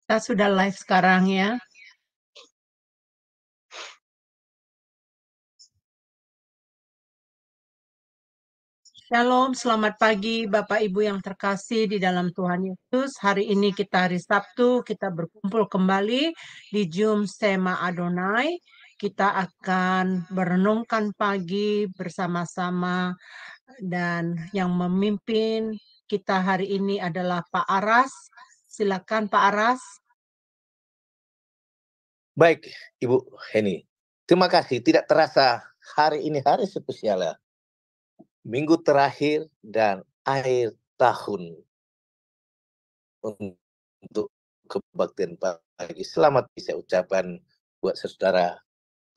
Kita sudah live sekarang ya. Shalom, selamat pagi Bapak Ibu yang terkasih di dalam Tuhan Yesus. Hari ini kita hari Sabtu, kita berkumpul kembali di Zoom Sema Adonai. Kita akan merenungkan pagi bersama-sama dan yang memimpin kita hari ini adalah Pak Aras. Silakan Pak Aras. Baik, Ibu Heni. Terima kasih. Tidak terasa hari ini hari spesial ya. Minggu terakhir dan akhir tahun untuk kebaktian pagi. Selamat saya ucapkan buat saudara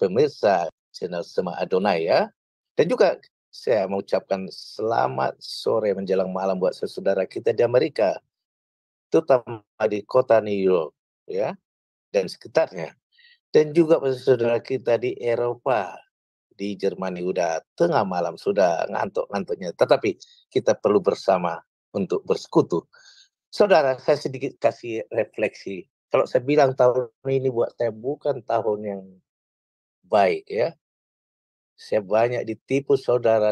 pemirsa channel Sema Adonai ya. Dan juga saya mengucapkan selamat sore menjelang malam buat saudara kita di Amerika, terutama di kota New York ya dan sekitarnya. Dan juga saudara kita di Eropa, di Jerman udah tengah malam, sudah ngantuk-ngantuknya. Tetapi kita perlu bersama untuk bersekutu. Saudara, saya sedikit kasih refleksi. Kalau saya bilang tahun ini buat saya bukan tahun yang baik ya. Saya banyak ditipu saudara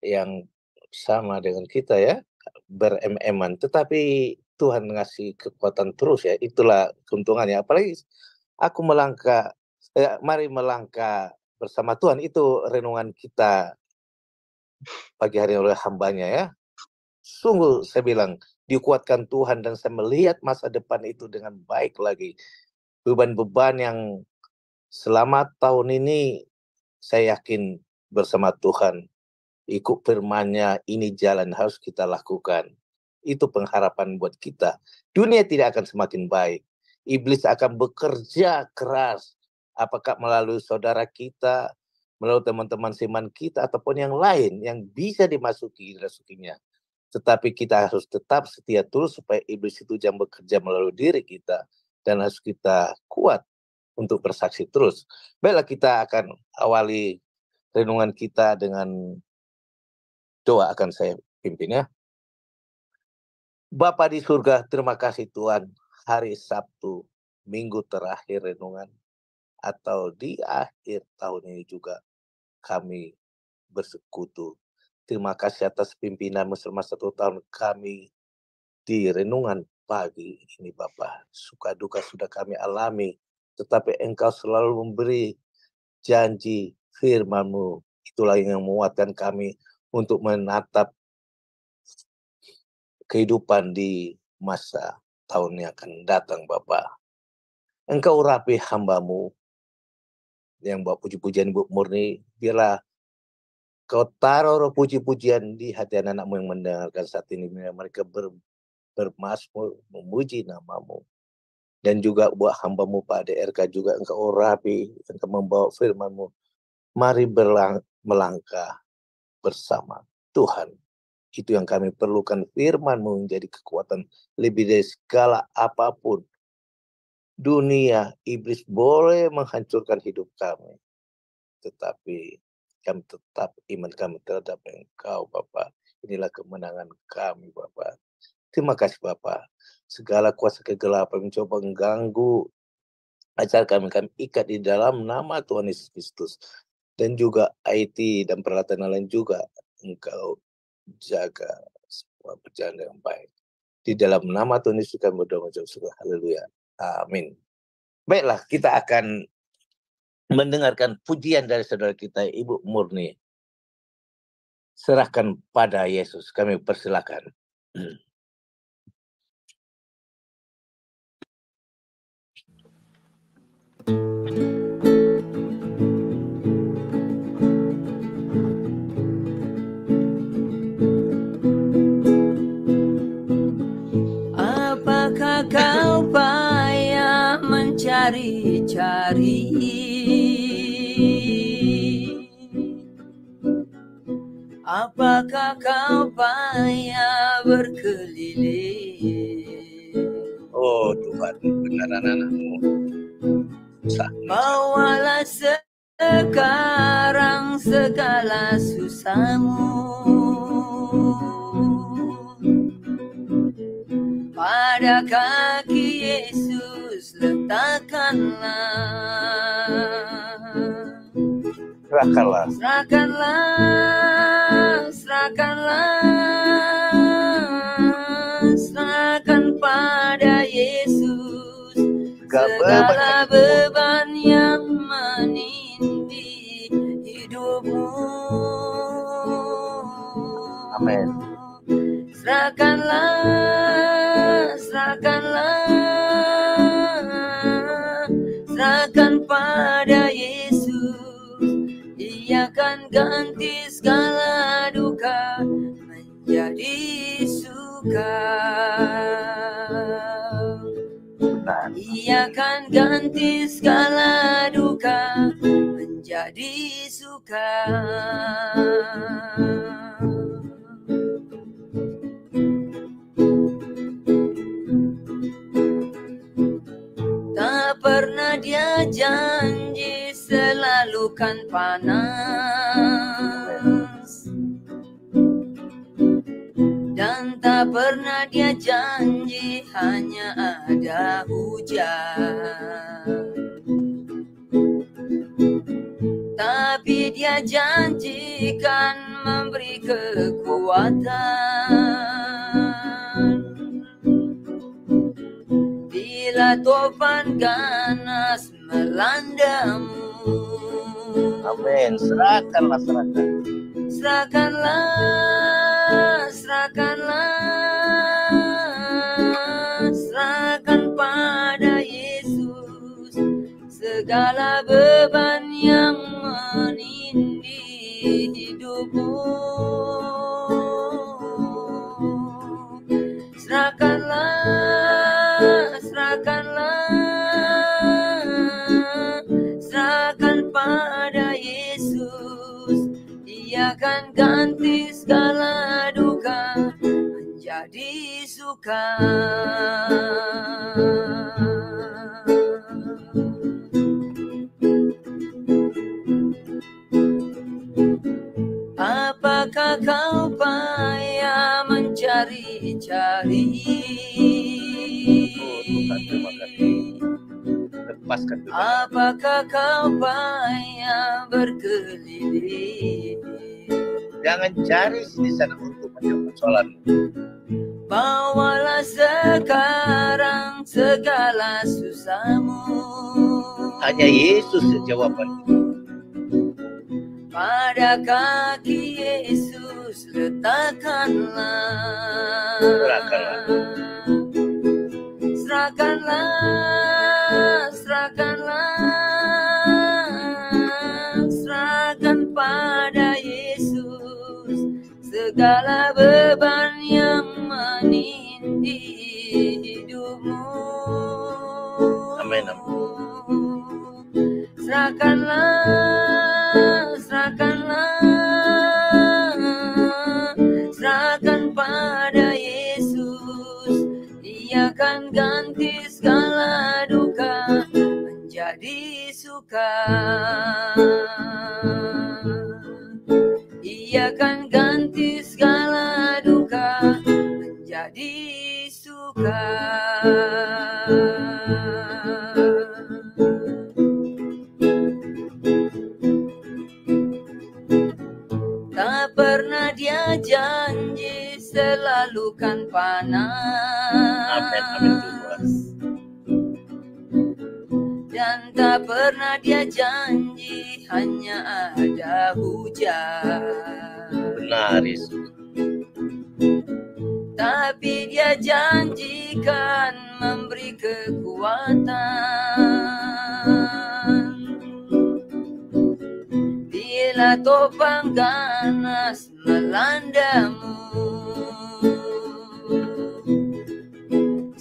yang sama dengan kita ya, berem-eman. Tetapi Tuhan ngasih kekuatan terus ya, itulah keuntungannya. Apalagi aku melangkah, mari melangkah bersama Tuhan, itu renungan kita pagi hari oleh hambanya ya. Sungguh saya bilang, dikuatkan Tuhan dan saya melihat masa depan itu dengan baik lagi. Beban-beban yang selama tahun ini saya yakin bersama Tuhan, ikut firman-Nya, ini jalan harus kita lakukan. Itu pengharapan buat kita. Dunia tidak akan semakin baik. Iblis akan bekerja keras. Apakah melalui saudara kita, melalui teman-teman seiman kita, ataupun yang lain yang bisa dirasukinya. Tetapi kita harus tetap setia terus supaya iblis itu jangan bekerja melalui diri kita. Dan harus kita kuat untuk bersaksi terus. Baiklah, kita akan awali renungan kita dengan doa. Akan saya pimpin ya. Bapa di surga, terima kasih Tuhan, hari Sabtu, minggu terakhir renungan, atau di akhir tahun ini juga kami bersekutu. Terima kasih atas pimpinanmu selama 1 tahun kami di renungan pagi ini Bapa. Suka duka sudah kami alami, tetapi Engkau selalu memberi janji firman-Mu. Itulah yang menguatkan kami untuk menatap kehidupan di masa tahun yang akan datang Bapa. Engkau urapi hamba-Mu yang bawa puji-pujian Ibu Murni, biarlah Kau taruh roh puji-pujian di hati anak-anak-Mu yang mendengarkan saat ini, biar mereka bermazmur memuji nama-Mu. Dan juga buat hamba-Mu Pak DRK juga Engkau urapi, Engkau membawa firman-Mu. Mari melangkah bersama Tuhan. Itu yang kami perlukan, firman-Mu menjadi kekuatan lebih dari segala apapun. Dunia, iblis boleh menghancurkan hidup kami, tetapi kami tetap iman kami terhadap Engkau Bapa. Inilah kemenangan kami Bapa. Terima kasih Bapa. Segala kuasa kegelapan mencoba mengganggu acara kami ikat di dalam nama Tuhan Yesus Kristus. Dan juga IT dan peralatan lain juga Engkau jaga semua berjalan dengan baik. Di dalam nama Tuhan Yesus kami berdoa menjawab syukur. Haleluya. Amin. Baiklah, kita akan mendengarkan pujian dari saudara kita Ibu Murni. Serahkan pada Yesus, kami persilakan. Apakah kau payah mencari-cari? Apakah kau payah berkeliling? Oh Tuhan, benar anak-anak-Mu. Bawalah sekarang segala susahmu. pada kaki Yesus letakkanlah. Serahkanlah. Serahkanlah, serahkanlah, serahkan pada Yesus segala beban yang menindih hidupmu. Amin. Serahkanlah, serahkanlah, serahkan pada Yesus. Ia akan ganti segala duka menjadi suka. Ia akan ganti segala duka menjadi suka. Tak pernah dia janji selalu kan panas, dan tak pernah dia janji hanya ada hujan. Tapi dia janjikan memberi kekuatan bila topan ganas melandamu. Amin. Serahkanlah, serahkan. Serahkanlah, serahkanlah, serahkan pada Yesus segala beban yang menindih hidupmu. Serahkanlah, serahkanlah, serahkan pada Yesus. Ia akan ganti segala duka menjadi suka. Apakah kau payah mencari-cari? Terima kasih. Lepaskan duka. Apakah kau payah berkeliling? Jangan cari di sana untuk menjawab persoalan. Bawalah sekarang segala susahmu. Hanya Yesus jawaban. Pada kaki Yesus letakkanlah. Serahkanlah, serahkanlah, serahkan pada Yesus segala beban yang menindih hidupmu. Amin. Serahkanlah, serahkanlah, serahkan pada Yesus. Ia akan ganti segala duka menjadi suka. Ia akan ganti segala duka menjadi suka. Tak pernah dia janji selalu kan panas. Amin, amin Tuhan. Dan tak pernah dia janji hanya ada hujan. Benar Yesus. Tapi dia janjikan memberi kekuatan bila topang ganas melandamu.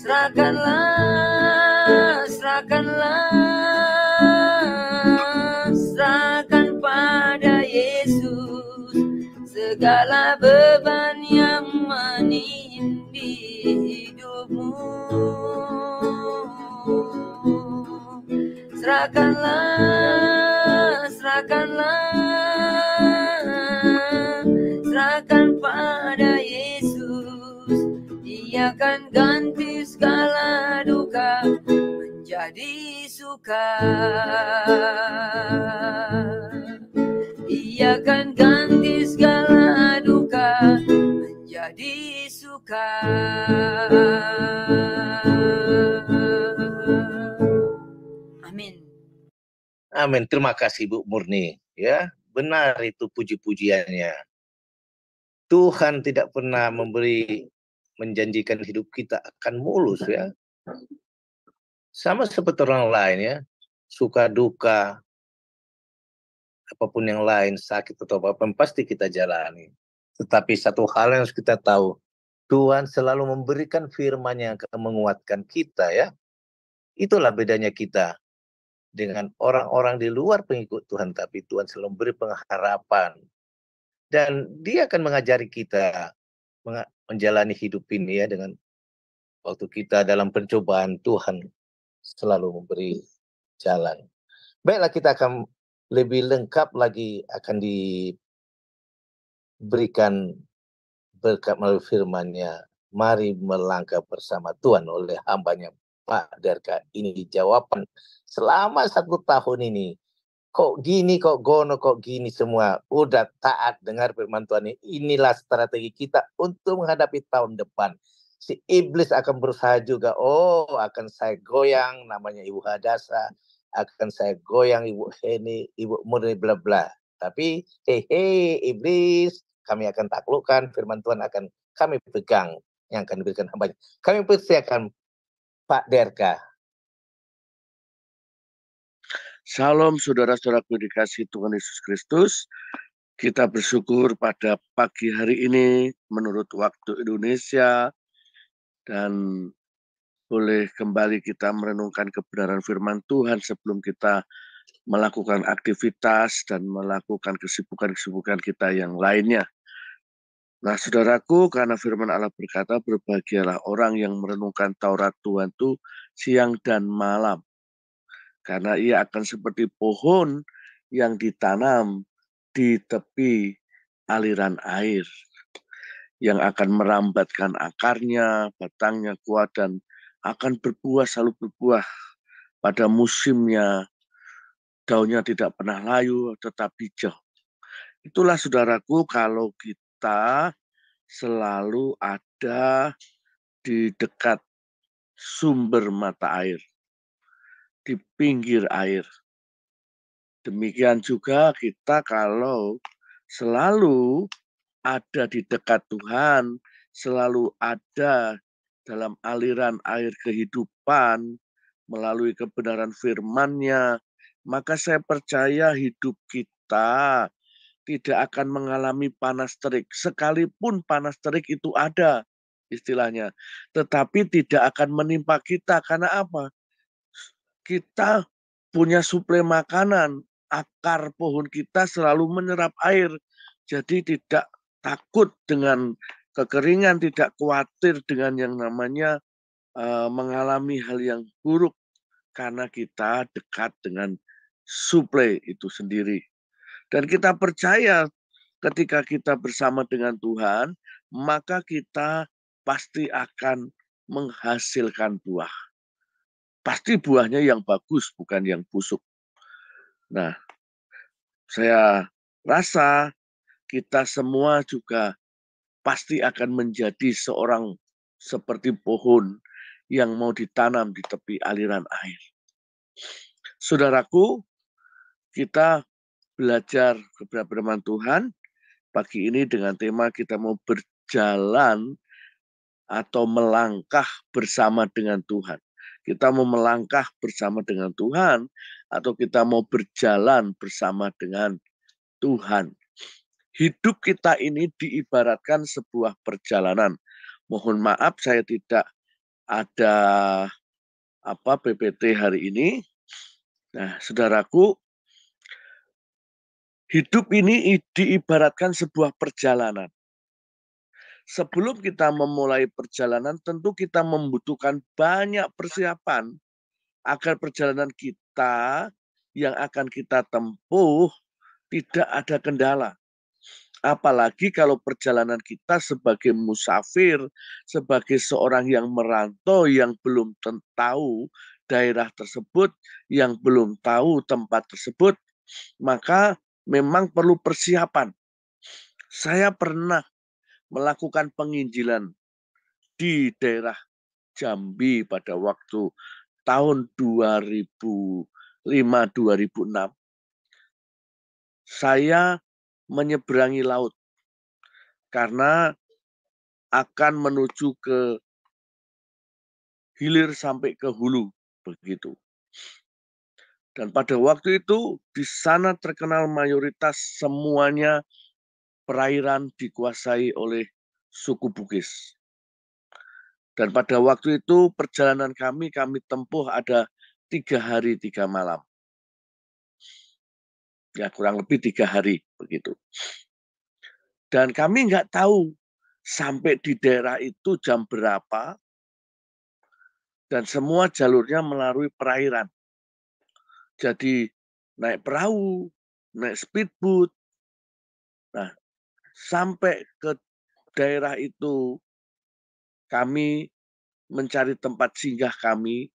Serahkanlah, serahkanlah, serahkan pada Yesus segala beban yang menindih hidupmu. Serahkanlah, serahkanlah, serahkan pada Yesus. Ia akan ganti menjadi suka. Ia akan ganti segala duka menjadi suka. Amin. Amin. Terima kasih Bu Murni. Ya, benar itu puji-pujiannya. Tuhan tidak pernah menjanjikan hidup kita akan mulus ya. Sama seperti orang lain ya, suka duka, apapun yang lain, sakit atau apapun pasti kita jalani. Tetapi satu hal yang harus kita tahu, Tuhan selalu memberikan firman-Nya yang akan menguatkan kita ya. Itulah bedanya kita dengan orang-orang di luar pengikut Tuhan, tapi Tuhan selalu memberi pengharapan. Dan Dia akan mengajari kita menjalani hidup ini ya, dengan waktu kita dalam pencobaan, Tuhan selalu memberi jalan. Baiklah, kita akan lebih lengkap lagi, akan diberikan berkat melalui firman-Nya. Mari melangkah bersama Tuhan oleh hamba-Nya Pak Derka. Ini jawaban selama 1 tahun ini. Kok gini, kok gono, kok gini semua. Udah taat dengar firman Tuhan ini. Inilah strategi kita untuk menghadapi tahun depan. Si iblis akan berusaha juga. Oh, akan saya goyang, namanya Ibu Hadasa. Akan saya goyang Ibu Heni, Ibu Murni, bla bla. Tapi, hei iblis, kami akan taklukkan. Firman Tuhan akan kami pegang, yang akan diberikan hambanya. Kami persiakan Pak Derka. Salam saudara-saudaraku dikasihi Tuhan Yesus Kristus. Kita bersyukur pada pagi hari ini menurut waktu Indonesia dan boleh kembali kita merenungkan kebenaran firman Tuhan sebelum kita melakukan aktivitas dan melakukan kesibukan-kesibukan kita yang lainnya. Nah, saudaraku, karena firman Allah berkata, berbahagialah orang yang merenungkan Taurat Tuhan itu siang dan malam. Karena ia akan seperti pohon yang ditanam di tepi aliran air, yang akan merambatkan akarnya, batangnya kuat, dan akan berbuah, selalu berbuah pada musimnya. Daunnya tidak pernah layu, tetap hijau. Itulah saudaraku, kalau kita selalu ada di dekat sumber mata air, di pinggir air. Demikian juga kita kalau selalu ada di dekat Tuhan, selalu ada dalam aliran air kehidupan, melalui kebenaran firman-Nya, maka saya percaya hidup kita tidak akan mengalami panas terik. Sekalipun panas terik itu ada istilahnya, tetapi tidak akan menimpa kita. Karena apa? Kita punya suplai makanan, akar pohon kita selalu menyerap air. Jadi tidak takut dengan kekeringan, tidak khawatir dengan yang namanya mengalami hal yang buruk. Karena kita dekat dengan suplai itu sendiri. Dan kita percaya ketika kita bersama dengan Tuhan, maka kita pasti akan menghasilkan buah. Pasti buahnya yang bagus, bukan yang busuk. Nah, saya rasa kita semua juga pasti akan menjadi seorang seperti pohon yang mau ditanam di tepi aliran air. Saudaraku, kita belajar kebenaran firman Tuhan pagi ini dengan tema kita mau berjalan atau melangkah bersama dengan Tuhan. Kita mau melangkah bersama dengan Tuhan atau kita mau berjalan bersama dengan Tuhan. Hidup kita ini diibaratkan sebuah perjalanan. Mohon maaf saya tidak ada PPT hari ini. Nah, saudaraku, hidup ini diibaratkan sebuah perjalanan. Sebelum kita memulai perjalanan, tentu kita membutuhkan banyak persiapan agar perjalanan kita yang akan kita tempuh tidak ada kendala. Apalagi kalau perjalanan kita sebagai musafir, sebagai seorang yang merantau, yang belum tahu daerah tersebut, yang belum tahu tempat tersebut, maka memang perlu persiapan. Saya pernah melakukan penginjilan di daerah Jambi pada waktu tahun 2005-2006. Saya menyeberangi laut karena akan menuju ke hilir sampai ke hulu, begitu. Dan pada waktu itu di sana terkenal mayoritas semuanya perairan dikuasai oleh suku Bugis. Dan pada waktu itu perjalanan kami tempuh ada 3 hari 3 malam. Ya kurang lebih 3 hari begitu. Dan kami nggak tahu sampai di daerah itu jam berapa, dan semua jalurnya melalui perairan. Jadi naik perahu, naik speedboat. Nah, sampai ke daerah itu kami mencari tempat singgah kami.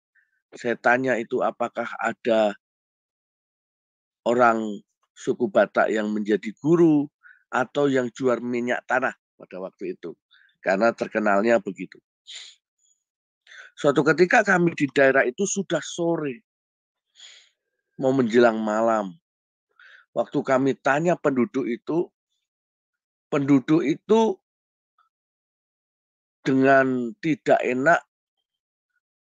Saya tanya itu apakah ada orang suku Batak yang menjadi guru atau yang jual minyak tanah pada waktu itu. Karena terkenalnya begitu. Suatu ketika kami di daerah itu sudah sore, mau menjelang malam. Waktu kami tanya penduduk itu dengan tidak enak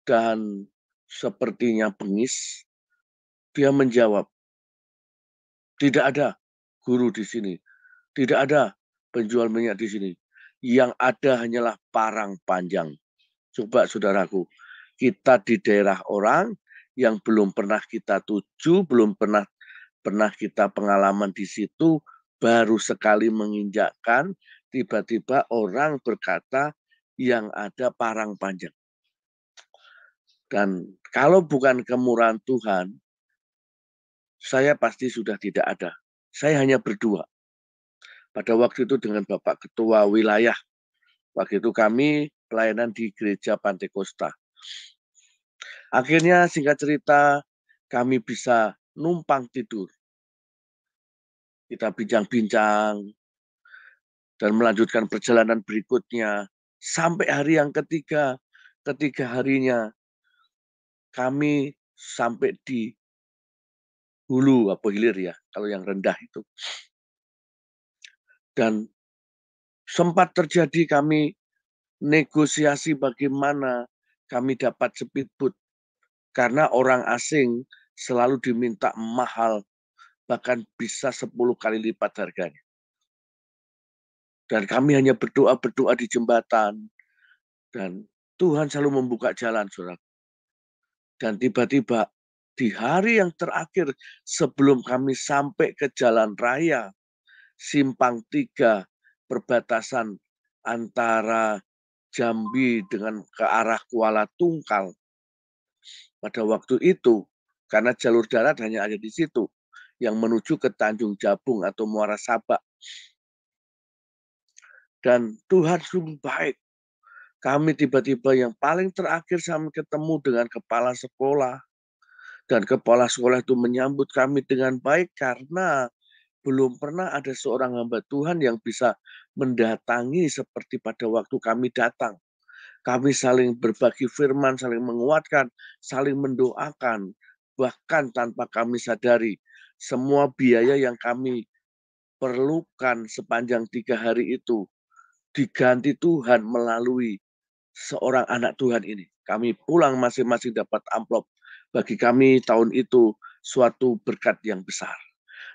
dan sepertinya bengis, dia menjawab, tidak ada guru di sini, tidak ada penjual minyak di sini. Yang ada hanyalah parang panjang. Coba saudaraku, kita di daerah orang yang belum pernah kita tuju, belum pernah kita pengalaman di situ, baru sekali menginjakkan, tiba-tiba orang berkata yang ada parang panjang. Dan kalau bukan kemurahan Tuhan, saya pasti sudah tidak ada. Saya hanya berdua. Pada waktu itu dengan Bapak Ketua Wilayah. Waktu itu kami pelayanan di Gereja Pantekosta. Akhirnya singkat cerita, kami bisa numpang tidur. Kita bincang-bincang dan melanjutkan perjalanan berikutnya. Sampai hari yang ketiga harinya kami sampai di hulu atau hilir ya, kalau yang rendah itu. Dan sempat terjadi kami negosiasi bagaimana kami dapat speedboat. Karena orang asing selalu diminta mahal, bahkan bisa 10 kali lipat harganya. Dan kami hanya berdoa-berdoa di jembatan. Dan Tuhan selalu membuka jalan, saudara. Dan tiba-tiba di hari yang terakhir sebelum kami sampai ke jalan raya, Simpang 3, perbatasan antara Jambi dengan ke arah Kuala Tungkal. Pada waktu itu, karena jalur darat hanya ada di situ, yang menuju ke Tanjung Jabung atau Muara Sabak. Dan Tuhan sungguh baik. Kami tiba-tiba yang paling terakhir kami ketemu dengan kepala sekolah. Dan kepala sekolah itu menyambut kami dengan baik karena belum pernah ada seorang hamba Tuhan yang bisa mendatangi seperti pada waktu kami datang. Kami saling berbagi firman, saling menguatkan, saling mendoakan. Bahkan tanpa kami sadari, semua biaya yang kami perlukan sepanjang 3 hari itu diganti Tuhan melalui seorang anak Tuhan ini. Kami pulang masing-masing dapat amplop. Bagi kami tahun itu suatu berkat yang besar.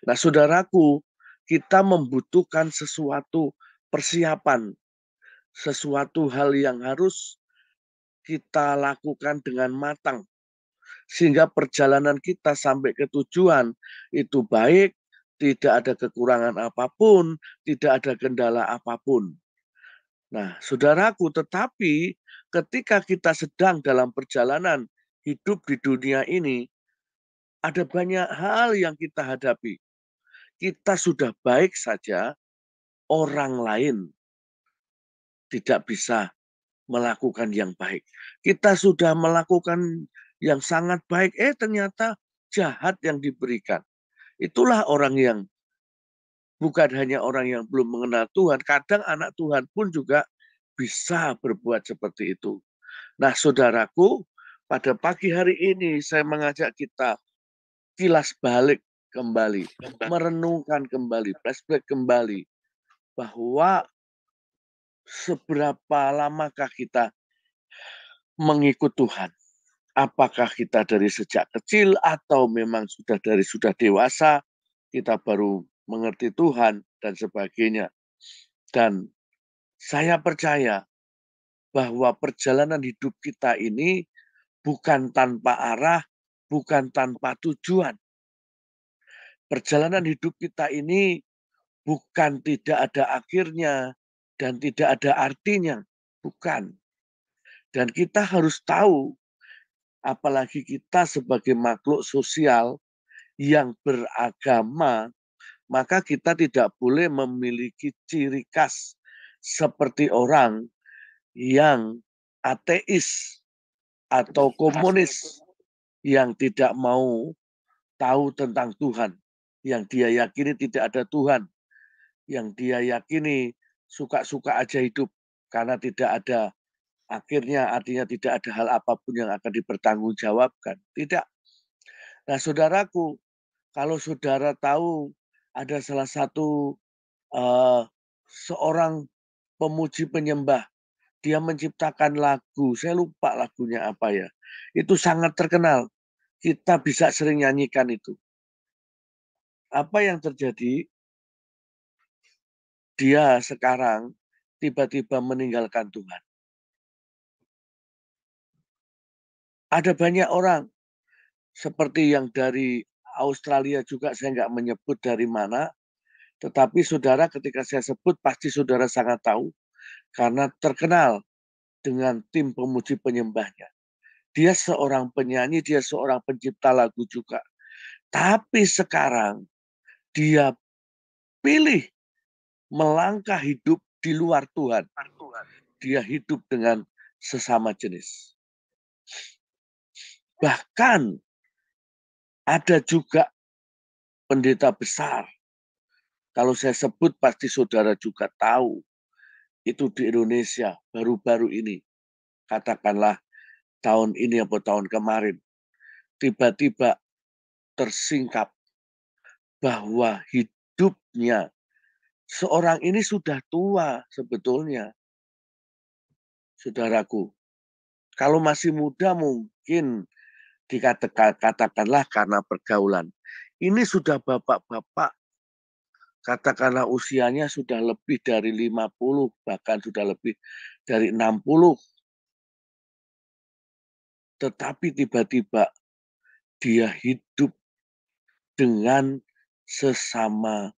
Nah, saudaraku, kita membutuhkan sesuatu persiapan, sesuatu hal yang harus kita lakukan dengan matang. Sehingga perjalanan kita sampai ke tujuan itu baik, tidak ada kekurangan apapun, tidak ada kendala apapun. Nah, saudaraku, tetapi ketika kita sedang dalam perjalanan hidup di dunia ini, ada banyak hal yang kita hadapi. Kita sudah baik saja, orang lain tidak bisa melakukan yang baik. Kita sudah melakukan yang sangat baik, ternyata jahat yang diberikan. Itulah orang yang bukan hanya orang yang belum mengenal Tuhan, kadang anak Tuhan pun juga bisa berbuat seperti itu. Nah, saudaraku, pada pagi hari ini saya mengajak kita kilas balik kembali, merenungkan kembali, flashback kembali, bahwa seberapa lamakah kita mengikut Tuhan. Apakah kita dari sejak kecil atau memang sudah dewasa, kita baru mengerti Tuhan dan sebagainya. Dan saya percaya bahwa perjalanan hidup kita ini bukan tanpa arah, bukan tanpa tujuan. Perjalanan hidup kita ini bukan tidak ada akhirnya dan tidak ada artinya. Bukan. Dan kita harus tahu, apalagi kita sebagai makhluk sosial yang beragama, maka kita tidak boleh memiliki ciri khas seperti orang yang ateis atau komunis yang tidak mau tahu tentang Tuhan, yang dia yakini tidak ada Tuhan, yang dia yakini suka-suka aja hidup karena tidak ada akhirnya, artinya tidak ada hal apapun yang akan dipertanggungjawabkan. Tidak. Nah, saudaraku, kalau saudara tahu ada salah satu seorang pemuji penyembah, dia menciptakan lagu, saya lupa lagunya apa ya. Itu sangat terkenal. Kita bisa sering nyanyikan itu. Apa yang terjadi? Dia sekarang tiba-tiba meninggalkan Tuhan. Ada banyak orang seperti yang dari Australia juga, saya nggak menyebut dari mana, tetapi saudara ketika saya sebut pasti saudara sangat tahu karena terkenal dengan tim pemuji penyembahnya. Dia seorang penyanyi, dia seorang pencipta lagu juga. Tapi sekarang dia pilih melangkah hidup di luar Tuhan. Dia hidup dengan sesama jenis. Bahkan ada juga pendeta besar. Kalau saya sebut pasti saudara juga tahu. Itu di Indonesia baru-baru ini. Katakanlah tahun ini atau tahun kemarin. Tiba-tiba tersingkap bahwa hidupnya seorang ini sudah tua sebetulnya. Saudaraku, kalau masih muda mungkin dikatakanlah karena pergaulan. Ini sudah bapak-bapak, katakanlah usianya sudah lebih dari 50, bahkan sudah lebih dari 60. Tetapi tiba-tiba dia hidup dengan sesama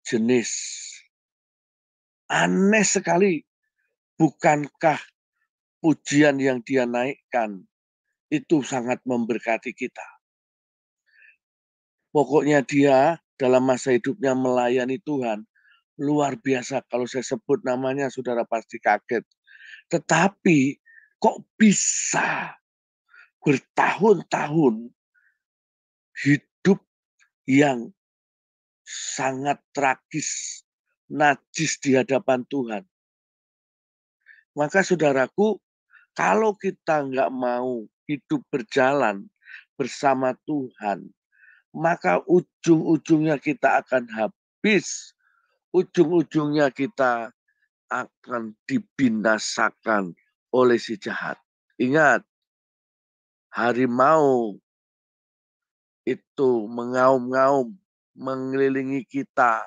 jenis. Aneh sekali, bukankah pujian yang dia naikkan itu sangat memberkati kita? Pokoknya dia dalam masa hidupnya melayani Tuhan, luar biasa. Kalau saya sebut namanya, saudara pasti kaget. Tetapi kok bisa bertahun-tahun hidup yang sangat tragis, najis di hadapan Tuhan? Maka saudaraku, kalau kita nggak mau hidup berjalan bersama Tuhan, maka ujung-ujungnya kita akan habis. Ujung-ujungnya kita akan dibinasakan oleh si jahat. Ingat, harimau itu mengaum-ngaum, mengelilingi kita.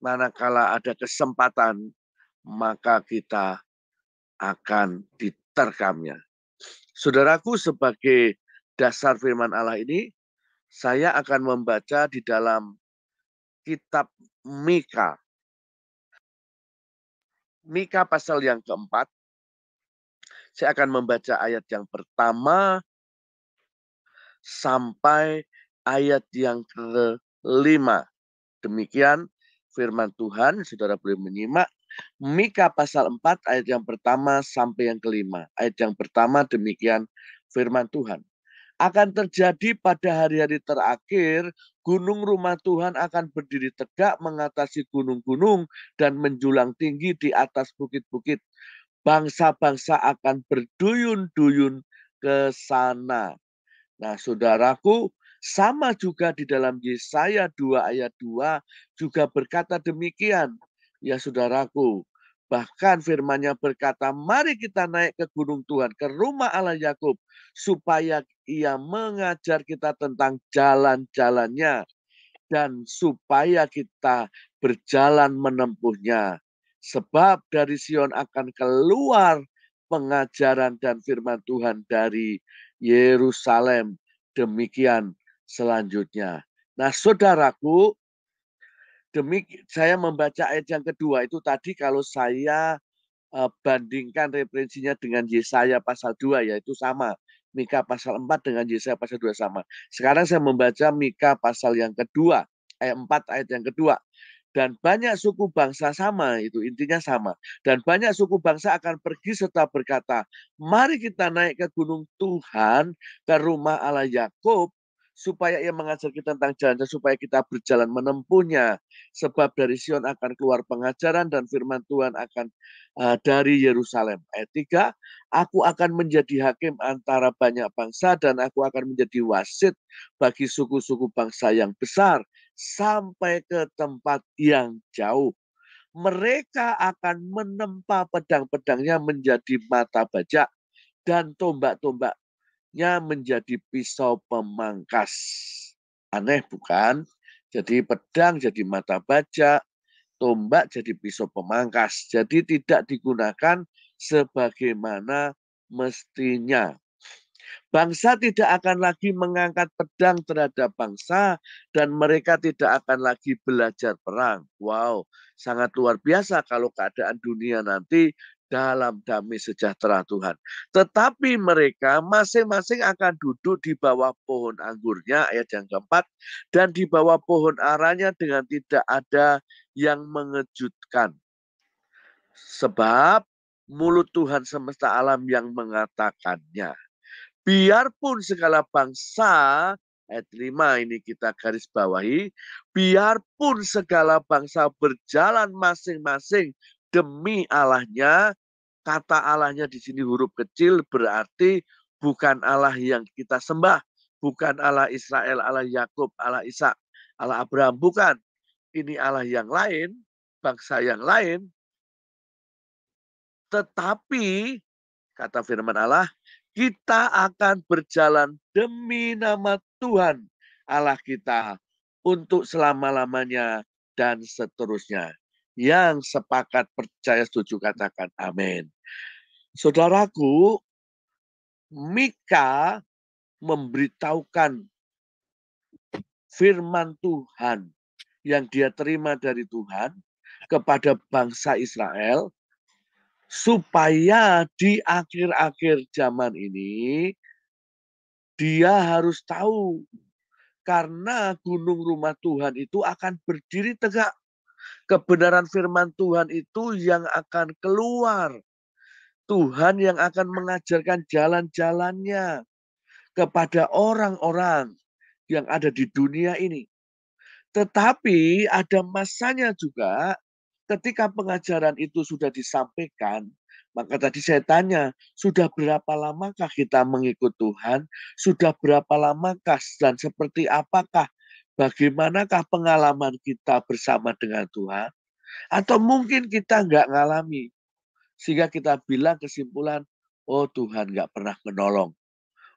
Manakala ada kesempatan, maka kita akan diterkamnya. Saudaraku, sebagai dasar firman Allah ini, saya akan membaca di dalam kitab Mika. Mika pasal yang keempat. Saya akan membaca ayat yang pertama sampai ayat yang ke-5. Demikian firman Tuhan, saudara boleh menyimak Mika pasal 4 ayat yang pertama sampai yang kelima. Ayat yang pertama demikian firman Tuhan. Akan terjadi pada hari-hari terakhir, gunung rumah Tuhan akan berdiri tegak mengatasi gunung-gunung dan menjulang tinggi di atas bukit-bukit. Bangsa-bangsa akan berduyun-duyun ke sana. Nah, saudaraku, sama juga di dalam Yesaya 2 ayat 2 juga berkata demikian. Ya saudaraku, bahkan firman-Nya berkata, mari kita naik ke gunung Tuhan, ke rumah Allah Yakub, supaya Ia mengajar kita tentang jalan-jalannya, dan supaya kita berjalan menempuhnya. Sebab dari Sion akan keluar pengajaran dan firman Tuhan dari Yerusalem. Demikian selanjutnya. Nah, saudaraku, saya membaca ayat yang kedua itu tadi kalau saya bandingkan referensinya dengan Yesaya pasal 2, yaitu sama. Mika pasal 4 dengan Yesaya pasal 2 sama. Sekarang saya membaca Mika pasal yang kedua, ayat 4 ayat yang kedua. Dan banyak suku bangsa sama, itu intinya sama. Dan banyak suku bangsa akan pergi serta berkata, mari kita naik ke gunung Tuhan, ke rumah Allah Yakub, supaya Ia mengajar kita tentang jalan, supaya kita berjalan menempuhnya. Sebab dari Sion akan keluar pengajaran dan firman Tuhan akan dari Yerusalem. Ayat 3, aku akan menjadi hakim antara banyak bangsa dan aku akan menjadi wasit bagi suku-suku bangsa yang besar sampai ke tempat yang jauh. Mereka akan menempa pedang-pedangnya menjadi mata bajak dan tombak-tombaknya menjadi pisau pemangkas. Aneh bukan? Jadi pedang jadi mata bajak, tombak jadi pisau pemangkas. Jadi tidak digunakan sebagaimana mestinya. Bangsa tidak akan lagi mengangkat pedang terhadap bangsa dan mereka tidak akan lagi belajar perang. Wow, sangat luar biasa kalau keadaan dunia nanti dalam damai sejahtera Tuhan. Tetapi mereka masing-masing akan duduk di bawah pohon anggurnya, ayat yang keempat, dan di bawah pohon aranya dengan tidak ada yang mengejutkan. Sebab mulut Tuhan semesta alam yang mengatakannya. Biarpun segala bangsa, ayat 5 ini kita garis bawahi, biarpun segala bangsa berjalan masing-masing demi Allahnya, kata Allahnya di sini huruf kecil berarti bukan Allah yang kita sembah, bukan Allah Israel, Allah Yakub, Allah Ishak, Allah Abraham, bukan. Ini Allah yang lain, bangsa yang lain. Tetapi, kata firman Allah, kita akan berjalan demi nama Tuhan Allah kita untuk selama-lamanya dan seterusnya. Yang sepakat percaya setuju katakan amin. Saudaraku, Mika memberitahukan firman Tuhan yang dia terima dari Tuhan kepada bangsa Israel, supaya di akhir-akhir zaman ini dia harus tahu karena gunung rumah Tuhan itu akan berdiri tegak. Kebenaran firman Tuhan itu yang akan keluar. Tuhan yang akan mengajarkan jalan-jalannya kepada orang-orang yang ada di dunia ini. Tetapi ada masanya juga ketika pengajaran itu sudah disampaikan, maka tadi saya tanya, sudah berapa lamakah kita mengikut Tuhan? Sudah berapa lamakah dan seperti apakah, bagaimanakah pengalaman kita bersama dengan Tuhan? Atau mungkin kita nggak ngalami, sehingga kita bilang kesimpulan, oh Tuhan nggak pernah menolong.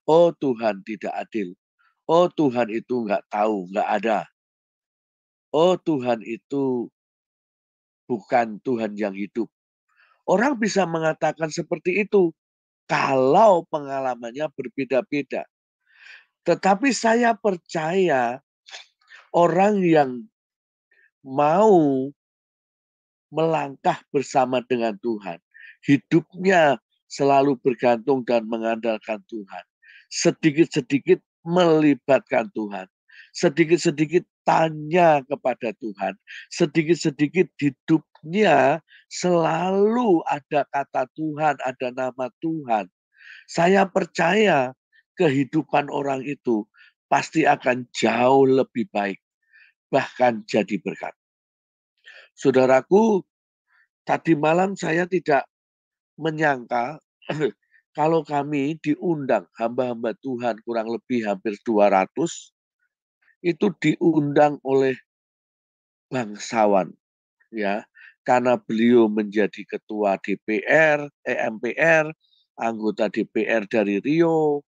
Oh Tuhan tidak adil. Oh Tuhan itu nggak tahu, nggak ada. Oh Tuhan itu bukan Tuhan yang hidup. Orang bisa mengatakan seperti itu kalau pengalamannya berbeda-beda. Tetapi saya percaya orang yang mau melangkah bersama dengan Tuhan, hidupnya selalu bergantung dan mengandalkan Tuhan. Sedikit-sedikit melibatkan Tuhan. sedikit-sedikit tanya kepada Tuhan, sedikit-sedikit hidupnya selalu ada kata Tuhan, ada nama Tuhan. Saya percaya kehidupan orang itu pasti akan jauh lebih baik, bahkan jadi berkat. Saudaraku, tadi malam saya tidak menyangka kalau kami diundang, hamba-hamba Tuhan kurang lebih hampir 200, itu diundang oleh bangsawan, ya, karena beliau menjadi ketua DPR, MPR, anggota DPR dari Riau,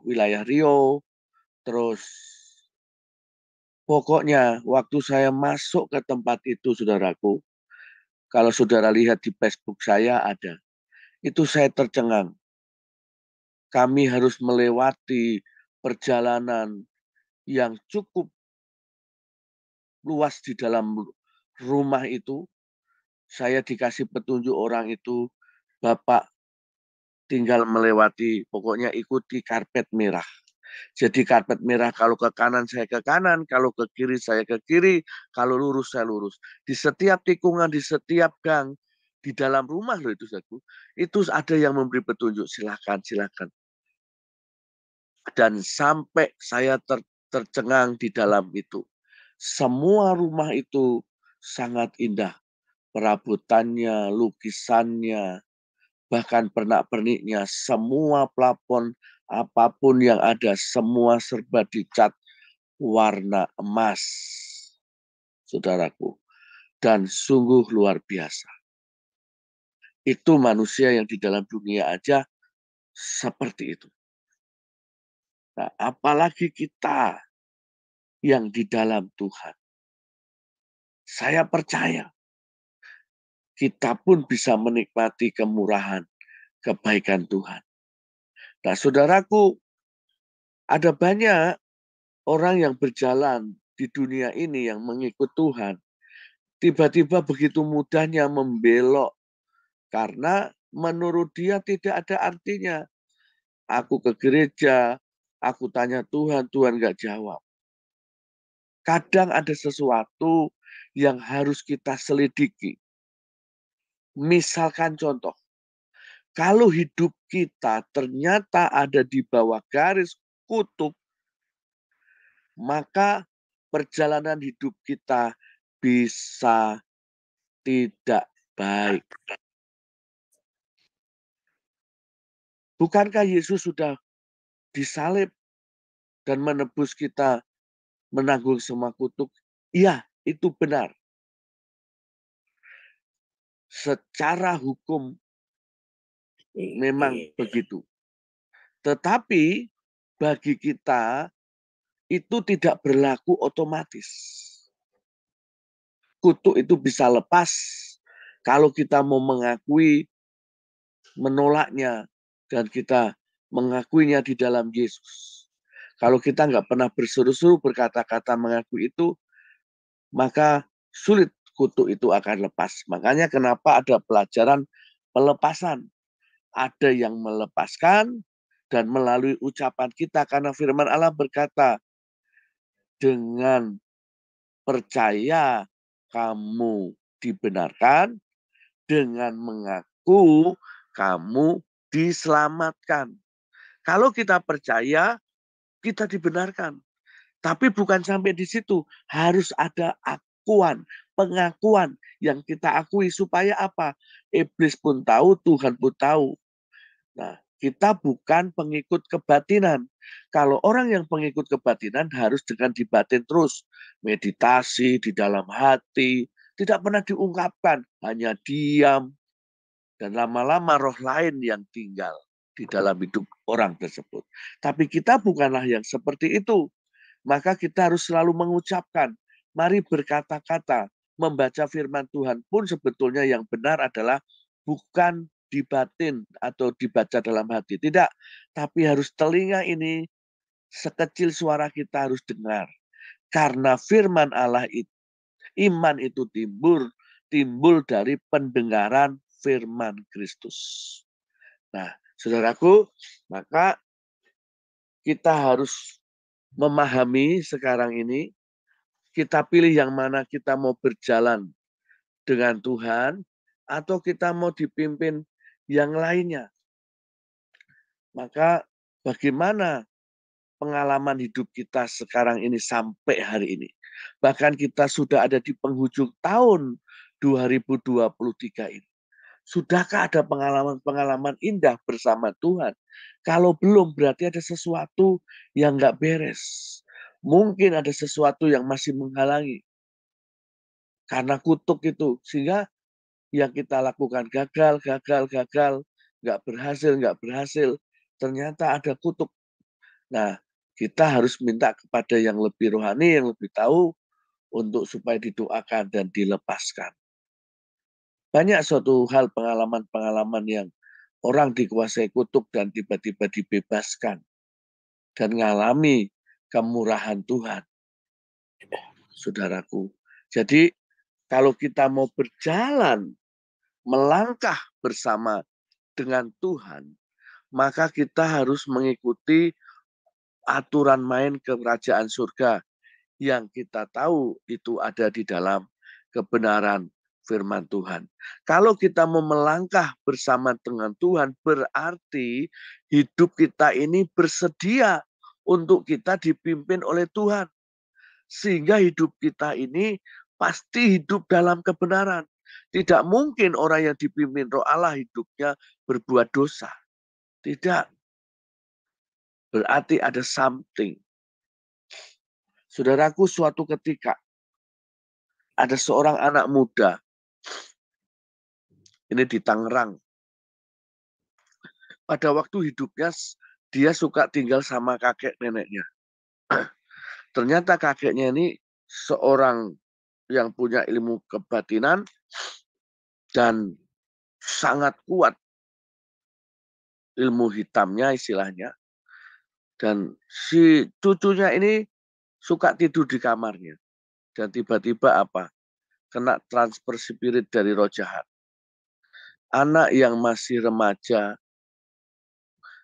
wilayah Riau, terus pokoknya waktu saya masuk ke tempat itu, saudaraku, kalau saudara lihat di Facebook saya ada, itu saya tercengang. Kami harus melewati perjalanan yang cukup luas di dalam rumah itu. Saya dikasih petunjuk orang itu, Bapak tinggal melewati, pokoknya ikuti karpet merah. Jadi karpet merah, kalau ke kanan saya ke kanan, kalau ke kiri saya ke kiri, kalau lurus saya lurus. Di setiap tikungan, di setiap gang, di dalam rumah loh itu ada yang memberi petunjuk, silakan, silakan. Dan sampai saya tercengang di dalam itu. Semua rumah itu sangat indah. Perabotannya, lukisannya, bahkan pernak-perniknya, semua plafon, apapun yang ada, semua serba dicat warna emas, saudaraku. Dan sungguh luar biasa. Itu manusia yang di dalam dunia aja seperti itu. Nah, apalagi kita yang di dalam Tuhan. Saya percaya kita pun bisa menikmati kemurahan, kebaikan Tuhan. Nah, saudaraku, ada banyak orang yang berjalan di dunia ini yang mengikut Tuhan. Tiba-tiba begitu mudahnya membelok karena menurut dia tidak ada artinya. Aku ke gereja, aku tanya Tuhan, Tuhan nggak jawab. Kadang ada sesuatu yang harus kita selidiki. Misalkan contoh, kalau hidup kita ternyata ada di bawah garis kutub, maka perjalanan hidup kita bisa tidak baik. Bukankah Yesus sudah disalib dan menebus kita menanggung semua kutuk? Iya, itu benar. Secara hukum memang begitu. Tetapi bagi kita itu tidak berlaku otomatis. Kutuk itu bisa lepas kalau kita mau mengakui, menolaknya, dan kita mengakuinya di dalam Yesus. Kalau kita nggak pernah berseru-seru berkata-kata mengakui itu, maka sulit kutuk itu akan lepas. Makanya kenapa ada pelajaran pelepasan. Ada yang melepaskan dan melalui ucapan kita, karena firman Allah berkata, dengan percaya kamu dibenarkan, dengan mengaku kamu diselamatkan. Kalau kita percaya, kita dibenarkan. Tapi bukan sampai di situ. Harus ada akuan, pengakuan yang kita akui. Supaya apa? Iblis pun tahu, Tuhan pun tahu. Nah, kita bukan pengikut kebatinan. Kalau orang yang pengikut kebatinan harus dengan dibatin terus. Meditasi di dalam hati. Tidak pernah diungkapkan. Hanya diam. Dan lama-lama roh lain yang tinggal di dalam hidup orang tersebut. Tapi kita bukanlah yang seperti itu. Maka kita harus selalu mengucapkan, mari berkata-kata, membaca firman Tuhan pun sebetulnya yang benar adalah bukan di batin atau dibaca dalam hati. Tidak, tapi harus telinga ini sekecil suara kita harus dengar. Karena firman Allah itu, iman itu timbul dari pendengaran firman Kristus. Nah, saudaraku, maka kita harus memahami sekarang ini, kita pilih yang mana, kita mau berjalan dengan Tuhan atau kita mau dipimpin yang lainnya. Maka bagaimana pengalaman hidup kita sekarang ini sampai hari ini? Bahkan kita sudah ada di penghujung tahun 2023 ini. Sudahkah ada pengalaman-pengalaman indah bersama Tuhan? Kalau belum, berarti ada sesuatu yang nggak beres. Mungkin ada sesuatu yang masih menghalangi. Karena kutuk itu. Sehingga yang kita lakukan gagal, nggak berhasil. Ternyata ada kutuk. Nah, kita harus minta kepada yang lebih rohani, yang lebih tahu, untuk supaya didoakan dan dilepaskan. Banyak suatu hal pengalaman-pengalaman yang orang dikuasai kutuk dan tiba-tiba dibebaskan dan mengalami kemurahan Tuhan, saudaraku. Jadi kalau kita mau berjalan, melangkah bersama dengan Tuhan, maka kita harus mengikuti aturan main kerajaan surga yang kita tahu itu ada di dalam kebenaran firman Tuhan. Kalau kita mau melangkah bersama dengan Tuhan, berarti hidup kita ini bersedia untuk kita dipimpin oleh Tuhan. Sehingga hidup kita ini pasti hidup dalam kebenaran. Tidak mungkin orang yang dipimpin Roh Allah hidupnya berbuat dosa. Tidak. Berarti ada something. Saudaraku, suatu ketika ada seorang anak muda ini di Tangerang. Pada waktu hidupnya dia suka tinggal sama kakek neneknya. Ternyata kakeknya ini seorang yang punya ilmu kebatinan dan sangat kuat ilmu hitamnya istilahnya. Dan si cucunya ini suka tidur di kamarnya. Dan tiba-tiba apa? Kena transfer spirit dari roh jahat. Anak yang masih remaja,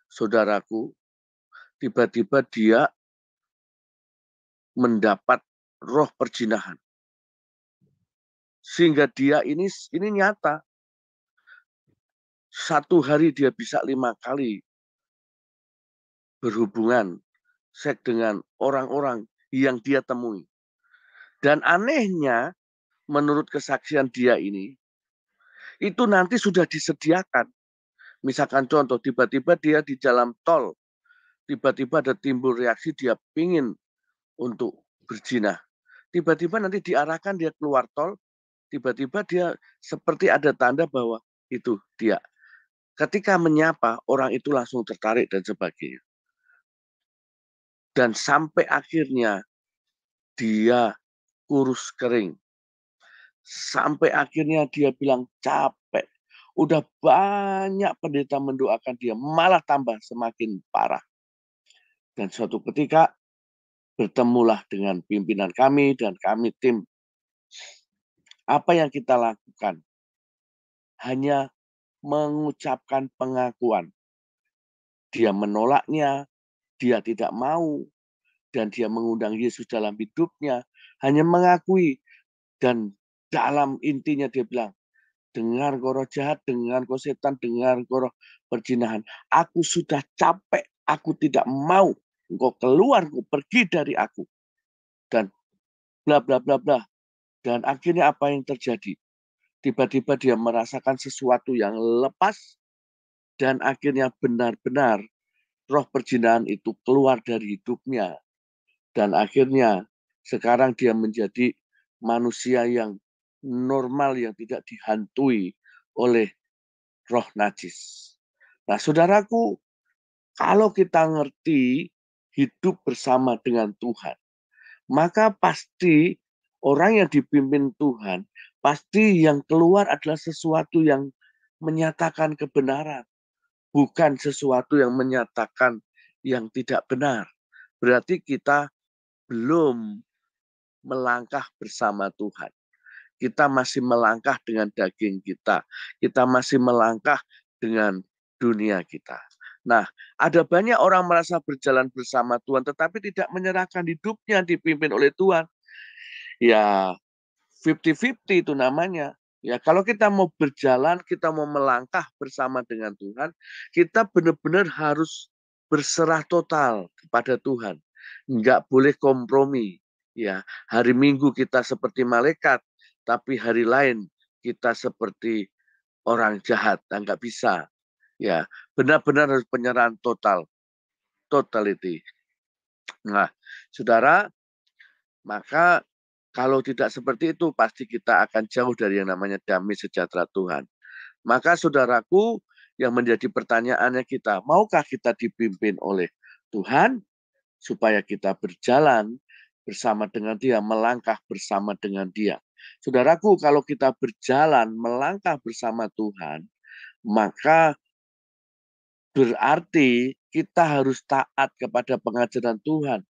saudaraku, tiba-tiba dia mendapat roh perjinahan. Sehingga dia ini nyata. Satu hari dia bisa 5 kali berhubungan seks dengan orang-orang yang dia temui. Dan anehnya, menurut kesaksian dia ini, itu nanti sudah disediakan. Misalkan contoh, tiba-tiba dia di jalan tol, tiba-tiba ada timbul reaksi dia pingin untuk berzina. Tiba-tiba nanti diarahkan dia keluar tol, tiba-tiba dia seperti ada tanda bahwa itu dia. Ketika menyapa, orang itu langsung tertarik dan sebagainya. Dan sampai akhirnya dia kurus kering. Sampai akhirnya dia bilang capek. Udah banyak pendeta mendoakan dia, malah tambah semakin parah. Dan suatu ketika bertemulah dengan pimpinan kami dan kami tim. Apa yang kita lakukan? Hanya mengucapkan pengakuan. Dia menolaknya, dia tidak mau, dan dia mengundang Yesus dalam hidupnya. Hanya mengakui. Dan dalam intinya dia bilang, dengar kau roh jahat, dengar kau setan, dengar kau roh perjinahan. Aku sudah capek, aku tidak mau engkau keluar, engkau pergi dari aku. Dan bla bla bla bla. Dan akhirnya apa yang terjadi? Tiba-tiba dia merasakan sesuatu yang lepas dan akhirnya benar-benar roh perjinahan itu keluar dari hidupnya. Dan akhirnya sekarang dia menjadi manusia yang normal, yang tidak dihantui oleh roh najis. Nah, saudaraku, kalau kita ngerti hidup bersama dengan Tuhan, maka pasti orang yang dipimpin Tuhan, pasti yang keluar adalah sesuatu yang menyatakan kebenaran, bukan sesuatu yang menyatakan yang tidak benar. Berarti kita belum melangkah bersama Tuhan. Kita masih melangkah dengan daging kita. Kita masih melangkah dengan dunia kita. Nah, ada banyak orang merasa berjalan bersama Tuhan, tetapi tidak menyerahkan hidupnya dipimpin oleh Tuhan. Ya, 50-50 itu namanya. Ya, kalau kita mau berjalan, kita mau melangkah bersama dengan Tuhan, kita benar-benar harus berserah total kepada Tuhan. Enggak boleh kompromi. Ya, hari Minggu kita seperti malaikat, tapi hari lain kita seperti orang jahat. Enggak bisa. Ya, benar-benar harus penyerahan total, totality. Nah, saudara, maka kalau tidak seperti itu, pasti kita akan jauh dari yang namanya damai sejahtera Tuhan. Maka saudaraku, yang menjadi pertanyaannya kita, maukah kita dipimpin oleh Tuhan supaya kita berjalan bersama dengan Dia, melangkah bersama dengan Dia. Saudaraku, kalau kita berjalan, melangkah bersama Tuhan, maka berarti kita harus taat kepada pengajaran Tuhan.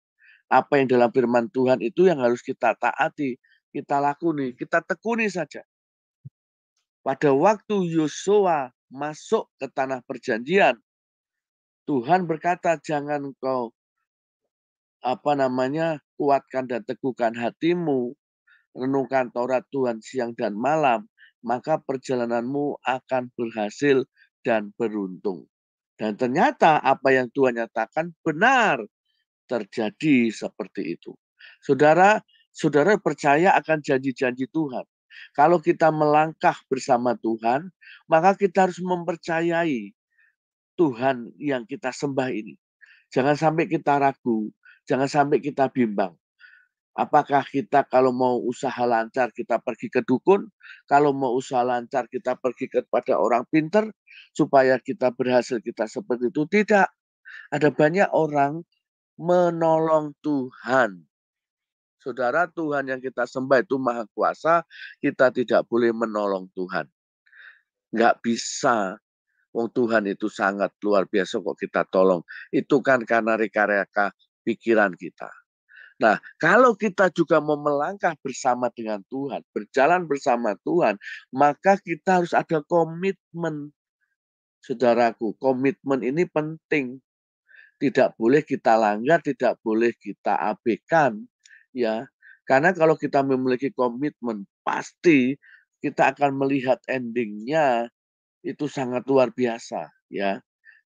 Apa yang dalam firman Tuhan itu yang harus kita taati, kita lakoni, kita tekuni saja. Pada waktu Yosua masuk ke tanah perjanjian, Tuhan berkata, jangan kau kuatkan dan teguhkan hatimu, renungkan Taurat Tuhan siang dan malam, maka perjalananmu akan berhasil dan beruntung. Dan ternyata apa yang Tuhan nyatakan benar terjadi seperti itu. Saudara percaya akan janji-janji Tuhan. Kalau kita melangkah bersama Tuhan, maka kita harus mempercayai Tuhan yang kita sembah ini. Jangan sampai kita ragu, jangan sampai kita bimbang. Apakah kita kalau mau usaha lancar kita pergi ke dukun, kalau mau usaha lancar kita pergi kepada orang pinter supaya kita berhasil, kita seperti itu? Tidak. Ada banyak orang menolong Tuhan. Saudara, Tuhan yang kita sembah itu maha kuasa, kita tidak boleh menolong Tuhan. Nggak bisa. Wong Tuhan itu sangat luar biasa kok kita tolong. Itu kan karena reka-reka pikiran kita. Nah, kalau kita juga mau melangkah bersama dengan Tuhan, berjalan bersama Tuhan, maka kita harus ada komitmen. Saudaraku, komitmen ini penting. Tidak boleh kita langgar, tidak boleh kita abaikan, ya. Karena kalau kita memiliki komitmen, pasti kita akan melihat endingnya itu sangat luar biasa, ya.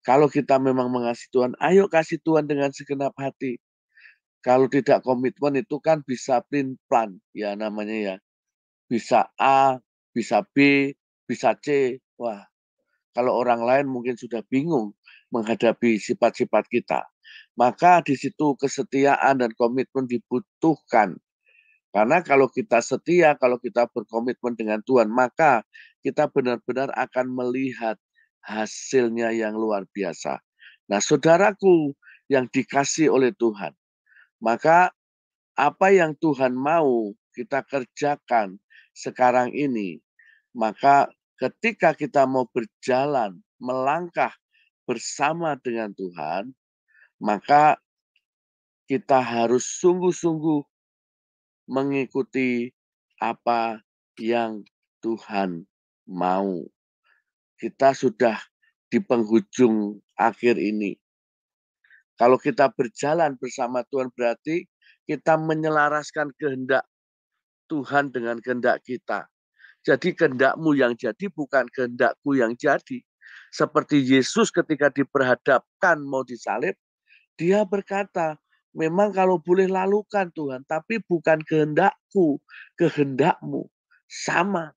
Kalau kita memang mengasihi Tuhan, ayo kasih Tuhan dengan segenap hati. Kalau tidak komitmen itu kan bisa plan, ya namanya ya. Bisa A, bisa B, bisa C. Wah, kalau orang lain mungkin sudah bingung menghadapi sifat-sifat kita. Maka di situ kesetiaan dan komitmen dibutuhkan. Karena kalau kita setia, kalau kita berkomitmen dengan Tuhan, maka kita benar-benar akan melihat hasilnya yang luar biasa. Nah, saudaraku yang dikasih oleh Tuhan, maka apa yang Tuhan mau kita kerjakan sekarang ini, maka ketika kita mau berjalan, melangkah bersama dengan Tuhan, maka kita harus sungguh-sungguh mengikuti apa yang Tuhan mau. Kita sudah di penghujung akhir ini. Kalau kita berjalan bersama Tuhan berarti kita menyelaraskan kehendak Tuhan dengan kehendak kita. Jadi kehendakmu yang jadi bukan kehendakku yang jadi. Seperti Yesus ketika diperhadapkan mau disalib, dia berkata, memang kalau boleh lalukan Tuhan, tapi bukan kehendakku, kehendakmu. Sama.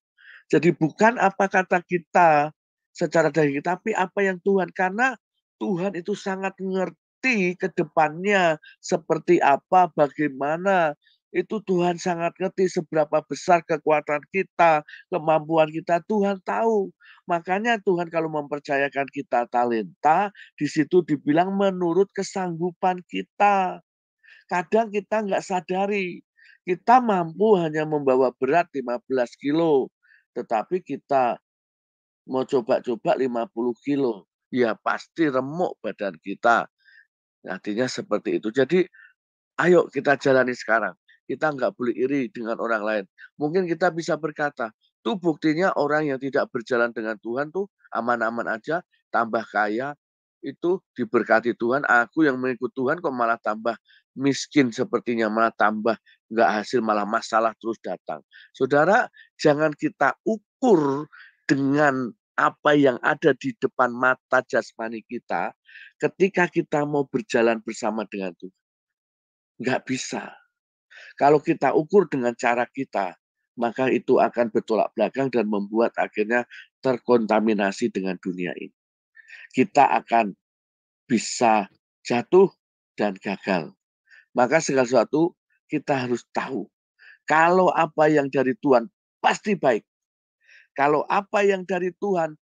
Jadi bukan apa kata kita secara daging, tapi apa yang Tuhan. Karena Tuhan itu sangat ngerti ke depannya seperti apa, bagaimana. Itu Tuhan sangat ngerti seberapa besar kekuatan kita, kemampuan kita. Tuhan tahu. Makanya Tuhan kalau mempercayakan kita talenta, di situ dibilang menurut kesanggupan kita. Kadang kita nggak sadari. Kita mampu hanya membawa berat 15 kilo. Tetapi kita mau coba-coba 50 kilo. Ya pasti remuk badan kita. Artinya seperti itu. Jadi ayo kita jalani sekarang. Kita nggak boleh iri dengan orang lain. Mungkin kita bisa berkata, tuh buktinya orang yang tidak berjalan dengan Tuhan tuh aman-aman aja, tambah kaya. itu diberkati Tuhan, aku yang mengikut Tuhan kok malah tambah miskin sepertinya, malah tambah nggak hasil, malah masalah terus datang. Saudara, jangan kita ukur dengan apa yang ada di depan mata jasmani kita ketika kita mau berjalan bersama dengan Tuhan. Nggak bisa. Kalau kita ukur dengan cara kita, maka itu akan bertolak belakang dan membuat akhirnya terkontaminasi dengan dunia ini. Kita akan bisa jatuh dan gagal. Maka segala sesuatu kita harus tahu. Kalau apa yang dari Tuhan pasti baik. Kalau apa yang dari Tuhan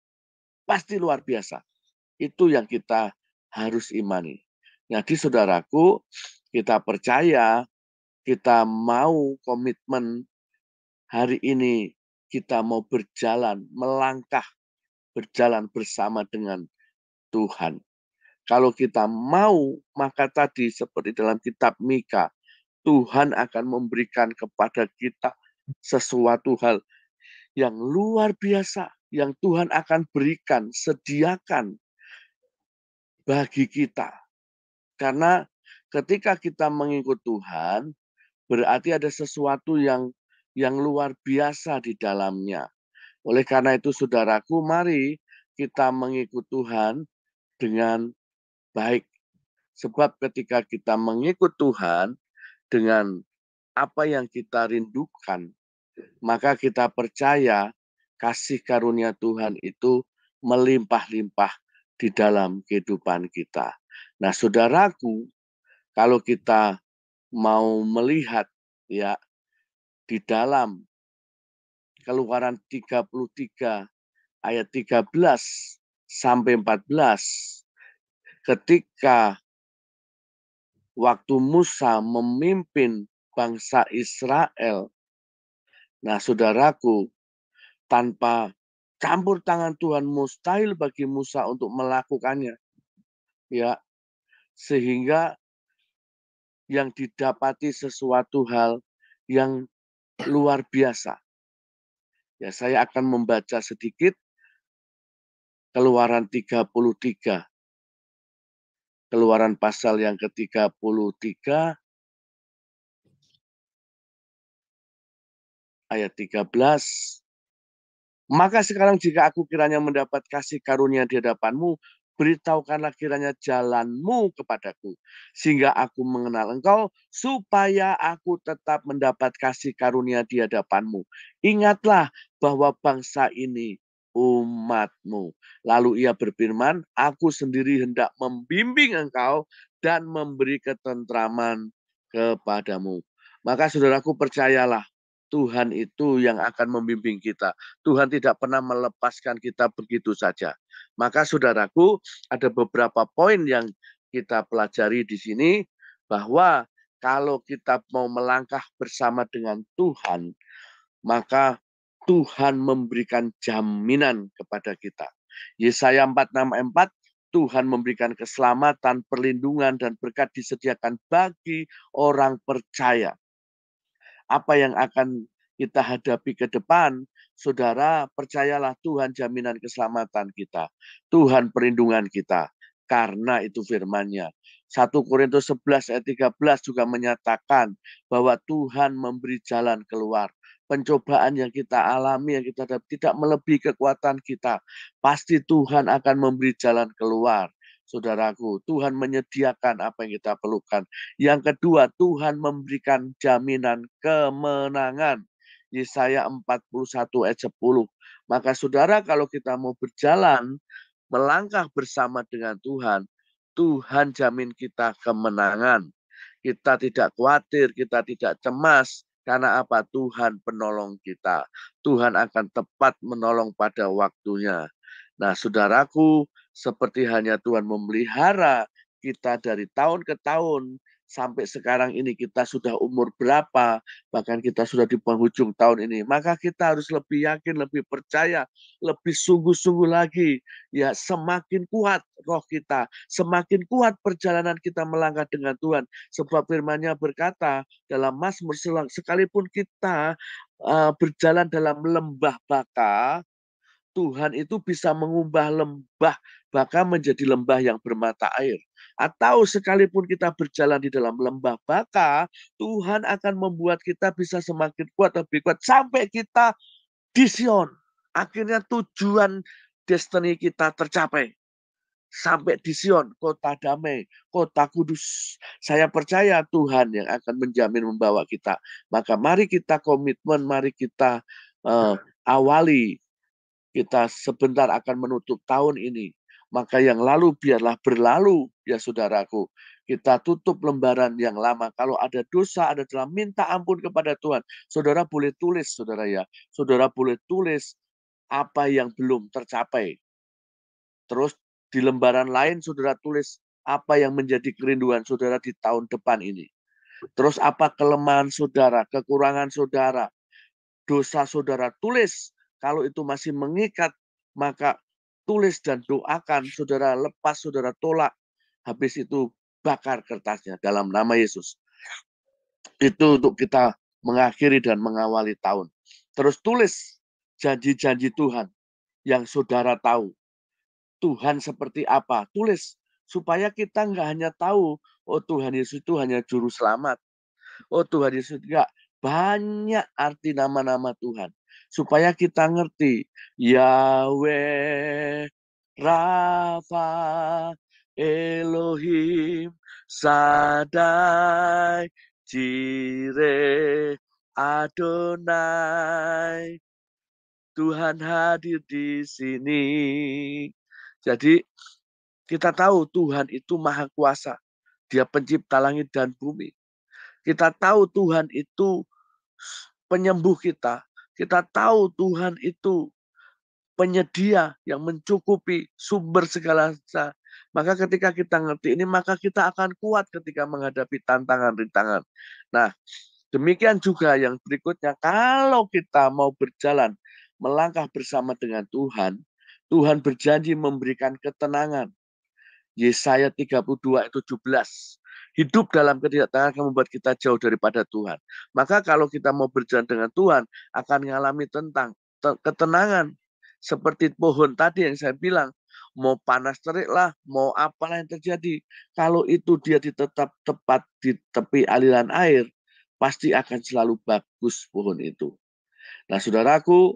pasti luar biasa. Itu yang kita harus imani. Jadi saudaraku, kita percaya, kita mau komitmen hari ini, kita mau berjalan, melangkah, berjalan bersama dengan Tuhan. Kalau kita mau, maka tadi seperti dalam kitab Mika, Tuhan akan memberikan kepada kita sesuatu hal yang luar biasa, yang Tuhan akan berikan, sediakan bagi kita. Karena ketika kita mengikut Tuhan, berarti ada sesuatu yang luar biasa di dalamnya. Oleh karena itu, saudaraku, mari kita mengikut Tuhan dengan baik. Sebab ketika kita mengikut Tuhan dengan apa yang kita rindukan, maka kita percaya kasih karunia Tuhan itu melimpah-limpah di dalam kehidupan kita. Nah, saudaraku, kalau kita mau melihat ya di dalam Keluaran 33 ayat 13 sampai 14, ketika waktu Musa memimpin bangsa Israel, nah saudaraku, tanpa campur tangan Tuhan mustahil bagi Musa untuk melakukannya. Ya, sehingga yang didapati sesuatu hal yang luar biasa. Ya, saya akan membaca sedikit Keluaran 33. Keluaran pasal yang ke-33 ayat 13. Maka sekarang jika aku kiranya mendapat kasih karunia di hadapanmu, beritahukanlah kiranya jalanmu kepadaku, sehingga aku mengenal engkau, supaya aku tetap mendapat kasih karunia di hadapanmu. Ingatlah bahwa bangsa ini umatmu. Lalu ia berfirman, aku sendiri hendak membimbing engkau dan memberi ketentraman kepadamu. Maka saudaraku, percayalah, Tuhan itu yang akan membimbing kita. Tuhan tidak pernah melepaskan kita begitu saja. Maka saudaraku, ada beberapa poin yang kita pelajari di sini, bahwa kalau kita mau melangkah bersama dengan Tuhan, maka Tuhan memberikan jaminan kepada kita. Yesaya 46:4, Tuhan memberikan keselamatan, perlindungan, dan berkat disediakan bagi orang percaya. Apa yang akan kita hadapi ke depan, saudara, percayalah Tuhan jaminan keselamatan kita. Tuhan perlindungan kita. Karena itu firman-Nya. 1 Korintus 11 ayat 13 juga menyatakan bahwa Tuhan memberi jalan keluar. Pencobaan yang kita alami, yang kita hadapi tidak melebihi kekuatan kita. Pasti Tuhan akan memberi jalan keluar. Saudaraku, Tuhan menyediakan apa yang kita perlukan. Yang kedua, Tuhan memberikan jaminan kemenangan. Yesaya 41 ayat 10. Maka saudara, kalau kita mau berjalan, melangkah bersama dengan Tuhan, Tuhan jamin kita kemenangan. Kita tidak khawatir, kita tidak cemas. Karena apa? Tuhan penolong kita. Tuhan akan tepat menolong pada waktunya. Nah, saudaraku, seperti hanya Tuhan memelihara kita dari tahun ke tahun, sampai sekarang ini kita sudah umur berapa, bahkan kita sudah di penghujung tahun ini, maka kita harus lebih yakin, lebih percaya, lebih sungguh-sungguh lagi. Ya, semakin kuat roh kita, semakin kuat perjalanan kita melangkah dengan Tuhan. Sebab firman-Nya berkata dalam Mazmur, sekalipun kita berjalan dalam lembah baka, Tuhan itu bisa mengubah lembah baka menjadi lembah yang bermata air. Atau sekalipun kita berjalan di dalam lembah baka, Tuhan akan membuat kita bisa semakin kuat, lebih kuat, sampai kita di Sion. Akhirnya tujuan destiny kita tercapai. Sampai di Sion, kota damai, kota kudus. Saya percaya Tuhan yang akan menjamin membawa kita. Maka mari kita komitmen, mari kita awali. Kita sebentar akan menutup tahun ini. Maka yang lalu biarlah berlalu, ya saudaraku. Kita tutup lembaran yang lama. Kalau ada dosa, ada celah, minta ampun kepada Tuhan. Saudara boleh tulis, saudara ya. Saudara boleh tulis apa yang belum tercapai. Terus di lembaran lain, saudara tulis apa yang menjadi kerinduan saudara di tahun depan ini. Terus apa kelemahan saudara, kekurangan saudara, dosa saudara, tulis. Kalau itu masih mengikat, maka tulis dan doakan, saudara lepas, saudara tolak. Habis itu bakar kertasnya dalam nama Yesus. Itu untuk kita mengakhiri dan mengawali tahun. Terus tulis janji-janji Tuhan yang saudara tahu. Tuhan seperti apa? Tulis. Supaya kita nggak hanya tahu, oh Tuhan Yesus itu hanya juru selamat. Oh Tuhan Yesus enggak, banyak arti nama-nama Tuhan. Supaya kita ngerti, Yahweh, Rafa, Elohim, Shaddai, Jireh, Adonai. Tuhan hadir di sini. Jadi kita tahu Tuhan itu maha kuasa. Dia pencipta langit dan bumi. Kita tahu Tuhan itu penyembuh kita. Kita tahu Tuhan itu penyedia yang mencukupi sumber segala sesuatu. Maka ketika kita ngerti ini, maka kita akan kuat ketika menghadapi tantangan-rintangan. Nah, demikian juga yang berikutnya, kalau kita mau berjalan, melangkah bersama dengan Tuhan, Tuhan berjanji memberikan ketenangan. Yesaya 32 ayat 17. Hidup dalam ketidaktenangan akan membuat kita jauh daripada Tuhan. Maka kalau kita mau berjalan dengan Tuhan, akan mengalami tentang ketenangan. Seperti pohon tadi yang saya bilang, mau panas terik lah, mau apalah yang terjadi. Kalau itu dia tetap tepat di tepi aliran air, pasti akan selalu bagus pohon itu. Nah saudaraku,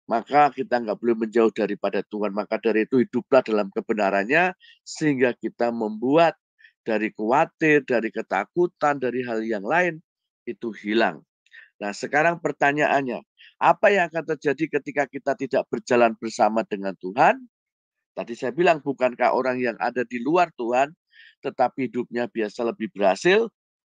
maka kita nggak boleh menjauh daripada Tuhan. Maka dari itu hiduplah dalam kebenarannya, sehingga kita membuat dari khawatir, dari ketakutan, dari hal yang lain, itu hilang. Nah sekarang pertanyaannya, apa yang akan terjadi ketika kita tidak berjalan bersama dengan Tuhan? Tadi saya bilang, bukankah orang yang ada di luar Tuhan, tetapi hidupnya biasa lebih berhasil?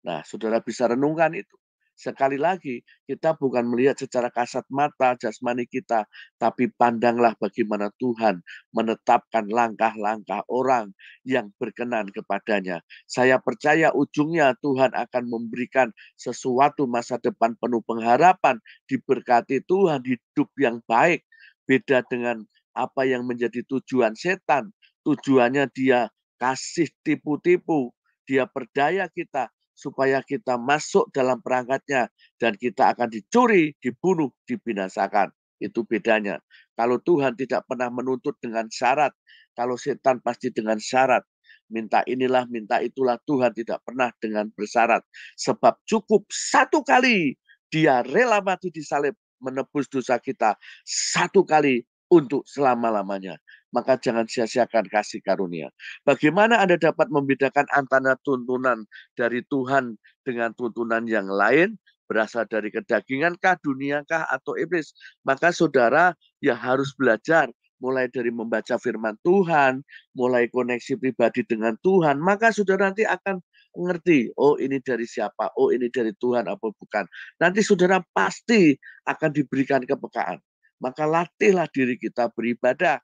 Nah, saudara bisa renungkan itu. Sekali lagi, kita bukan melihat secara kasat mata jasmani kita, tapi pandanglah bagaimana Tuhan menetapkan langkah-langkah orang yang berkenan kepadanya. Saya percaya ujungnya Tuhan akan memberikan sesuatu masa depan penuh pengharapan, diberkati Tuhan, hidup yang baik. Beda dengan apa yang menjadi tujuan setan. Tujuannya dia kasih tipu-tipu, dia perdaya kita, supaya kita masuk dalam perangkatnya dan kita akan dicuri, dibunuh, dibinasakan. Itu bedanya. Kalau Tuhan tidak pernah menuntut dengan syarat, kalau setan pasti dengan syarat. Minta inilah, minta itulah, Tuhan tidak pernah dengan bersyarat. Sebab cukup satu kali dia rela mati di salib menebus dosa kita, satu kali untuk selama-lamanya. Maka jangan sia-siakan kasih karunia. Bagaimana Anda dapat membedakan antara tuntunan dari Tuhan dengan tuntunan yang lain? Berasal dari kedagingankah, duniakah, atau iblis? Maka saudara ya harus belajar. Mulai dari membaca firman Tuhan, mulai koneksi pribadi dengan Tuhan. Maka saudara nanti akan ngerti, oh ini dari siapa, oh ini dari Tuhan apa bukan. Nanti saudara pasti akan diberikan kepekaan. Maka latihlah diri kita beribadah.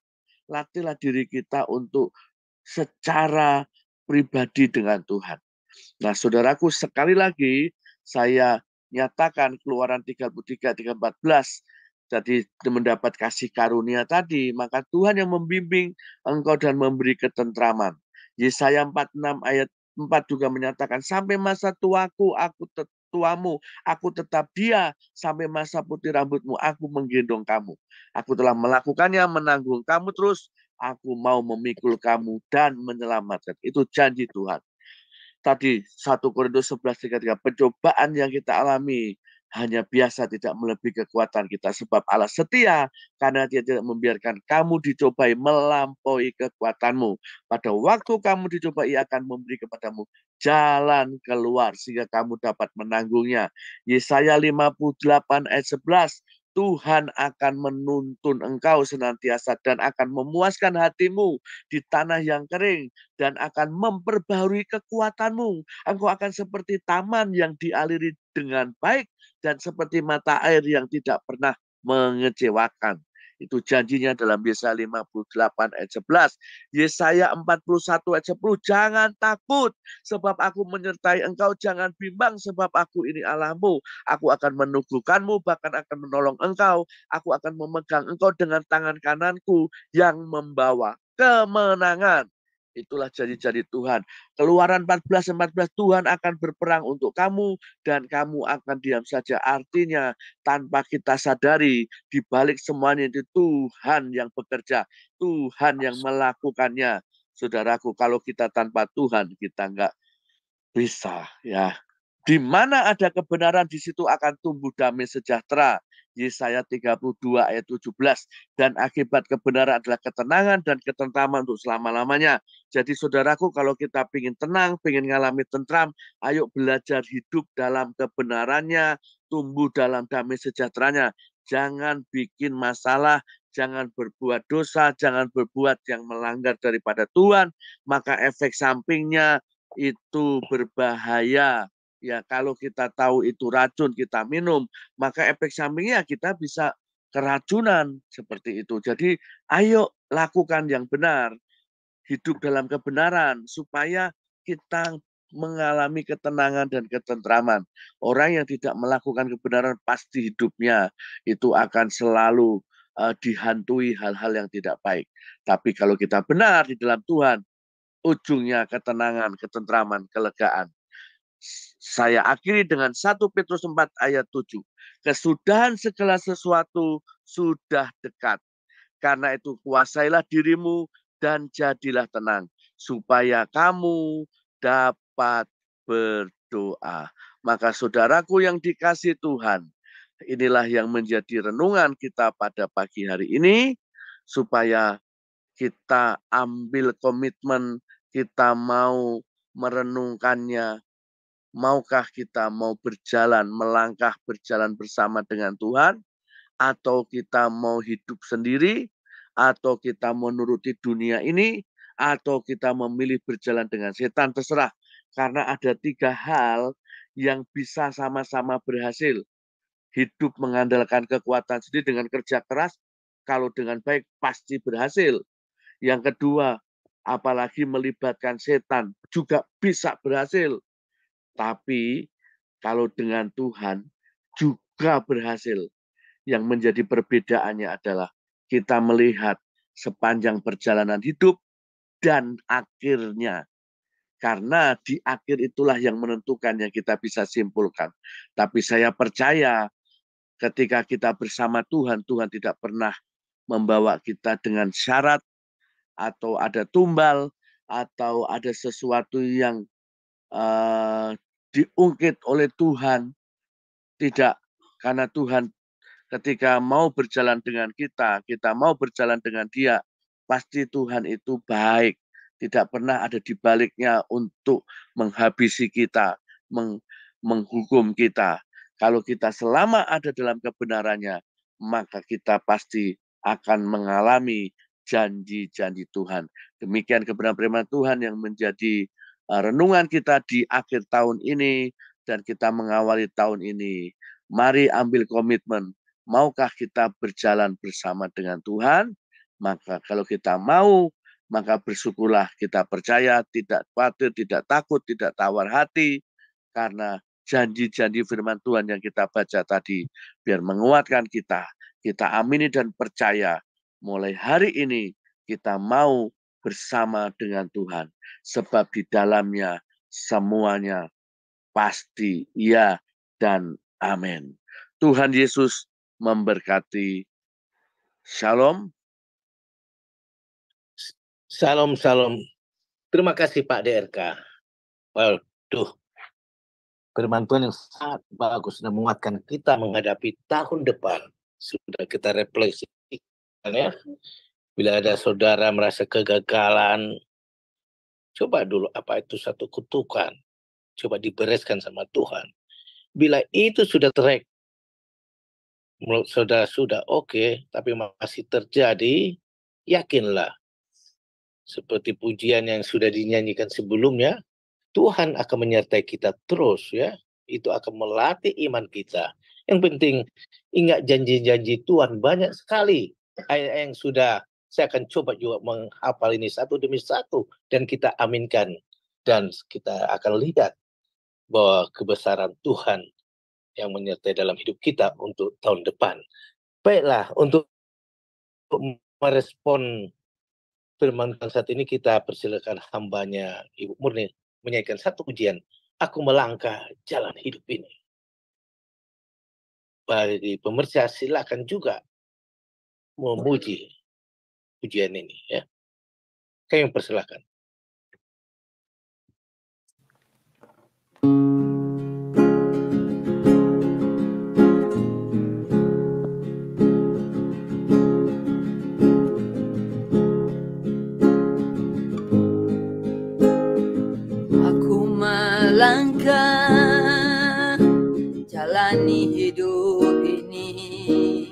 Latihlah diri kita untuk secara pribadi dengan Tuhan. Nah, saudaraku, sekali lagi saya nyatakan Keluaran 33, 14. Jadi mendapat kasih karunia tadi, maka Tuhan yang membimbing engkau dan memberi ketentraman. Yesaya 46 ayat 4 juga menyatakan, sampai masa tuaku aku tuamu. Aku tetap dia sampai masa putih rambutmu. Aku menggendong kamu. Aku telah melakukannya, menanggung kamu terus. Aku mau memikul kamu dan menyelamatkan. Itu janji Tuhan. Tadi 1 Korintus 11:33, pencobaan yang kita alami hanya biasa, tidak melebihi kekuatan kita. Sebab Allah setia, karena Dia tidak membiarkan kamu dicobai melampaui kekuatanmu. Pada waktu kamu dicobai, Ia akan memberi kepadamu jalan keluar, sehingga kamu dapat menanggungnya. Yesaya 58 ayat 11, Tuhan akan menuntun engkau senantiasa dan akan memuaskan hatimu di tanah yang kering dan akan memperbaharui kekuatanmu. Engkau akan seperti taman yang dialiri dengan baik dan seperti mata air yang tidak pernah mengecewakan. Itu janjinya dalam Yesaya 58 ayat 11. Yesaya 41 ayat 10. Jangan takut sebab aku menyertai engkau. Jangan bimbang sebab aku ini Allahmu. Aku akan meneguhkanmu, bahkan akan menolong engkau. Aku akan memegang engkau dengan tangan kananku yang membawa kemenangan. Itulah janji-janji Tuhan. Keluaran 14:14, Tuhan akan berperang untuk kamu dan kamu akan diam saja. Artinya tanpa kita sadari, di balik semuanya itu Tuhan yang bekerja, Tuhan yang melakukannya. Saudaraku, kalau kita tanpa Tuhan, kita enggak bisa, ya. Di mana ada kebenaran, di situ akan tumbuh damai sejahtera. Yesaya 32 ayat 17. Dan akibat kebenaran adalah ketenangan dan ketentraman untuk selama-lamanya. Jadi saudaraku, kalau kita ingin tenang, ingin ngalami tentram, ayo belajar hidup dalam kebenarannya, tumbuh dalam damai sejahteranya. Jangan bikin masalah, jangan berbuat dosa, jangan berbuat yang melanggar daripada Tuhan, maka efek sampingnya itu berbahaya. Ya, kalau kita tahu itu racun, kita minum, maka efek sampingnya kita bisa keracunan seperti itu. Jadi, ayo lakukan yang benar, hidup dalam kebenaran, supaya kita mengalami ketenangan dan ketentraman. Orang yang tidak melakukan kebenaran pasti hidupnya itu akan selalu dihantui hal-hal yang tidak baik. Tapi kalau kita benar di dalam Tuhan, ujungnya ketenangan, ketentraman, kelegaan. Saya akhiri dengan 1 Petrus 4 ayat 7. Kesudahan segala sesuatu sudah dekat. Karena itu kuasailah dirimu dan jadilah tenang, supaya kamu dapat berdoa. Maka saudaraku yang dikasihi Tuhan, inilah yang menjadi renungan kita pada pagi hari ini, supaya kita ambil komitmen, kita mau merenungkannya. Maukah kita mau berjalan, melangkah berjalan bersama dengan Tuhan, atau kita mau hidup sendiri, atau kita menuruti dunia ini, atau kita memilih berjalan dengan setan, terserah. Karena ada 3 hal yang bisa sama-sama berhasil. Hidup mengandalkan kekuatan sendiri dengan kerja keras, kalau dengan baik pasti berhasil. Yang kedua, apalagi melibatkan setan juga bisa berhasil. Tapi kalau dengan Tuhan juga berhasil. Yang menjadi perbedaannya adalah kita melihat sepanjang perjalanan hidup dan akhirnya. Karena di akhir itulah yang menentukan, yang kita bisa simpulkan. Tapi saya percaya ketika kita bersama Tuhan, Tuhan tidak pernah membawa kita dengan syarat atau ada tumbal atau ada sesuatu yang diungkit oleh Tuhan. Tidak, karena Tuhan ketika mau berjalan dengan kita, kita mau berjalan dengan Dia, pasti Tuhan itu baik. Tidak pernah ada di baliknya untuk menghabisi kita, menghukum kita. Kalau kita selama ada dalam kebenarannya, maka kita pasti akan mengalami janji-janji Tuhan. Demikian kebenaran firman Tuhan yang menjadi renungan kita di akhir tahun ini dan kita mengawali tahun ini. Mari ambil komitmen. Maukah kita berjalan bersama dengan Tuhan? Maka kalau kita mau, maka bersyukurlah, kita percaya, tidak khawatir, tidak takut, tidak tawar hati, karena janji-janji firman Tuhan yang kita baca tadi, biar menguatkan kita. Kita amini dan percaya, mulai hari ini kita mau bersama dengan Tuhan. Sebab di dalamnya semuanya pasti, ya, dan amin. Tuhan Yesus memberkati. Shalom. Salam, salam. Terima kasih Pak DRK. Waduh, firman Tuhan yang sangat bagus dan menguatkan kita menghadapi tahun depan. Sudah kita refleksikan ya. Bila ada saudara merasa kegagalan, coba dulu apa itu satu kutukan. Coba dibereskan sama Tuhan. Bila itu sudah terek, menurut saudara sudah oke, tapi masih terjadi, yakinlah. Seperti pujian yang sudah dinyanyikan sebelumnya, Tuhan akan menyertai kita terus ya. Itu akan melatih iman kita. Yang penting ingat janji-janji Tuhan banyak sekali. Ayat yang sudah saya akan coba juga menghafal ini satu demi satu dan kita aminkan dan kita akan lihat bahwa kebesaran Tuhan yang menyertai dalam hidup kita untuk tahun depan. Baiklah, untuk merespon firman Tuhan saat ini kita persilakan hambanya Ibu Murni menyanyikan satu pujian. Aku melangkah jalan hidup ini. Bagi pemirsa silakan juga memuji pujian ini ya. Kami persilakan. Langkah jalani hidup ini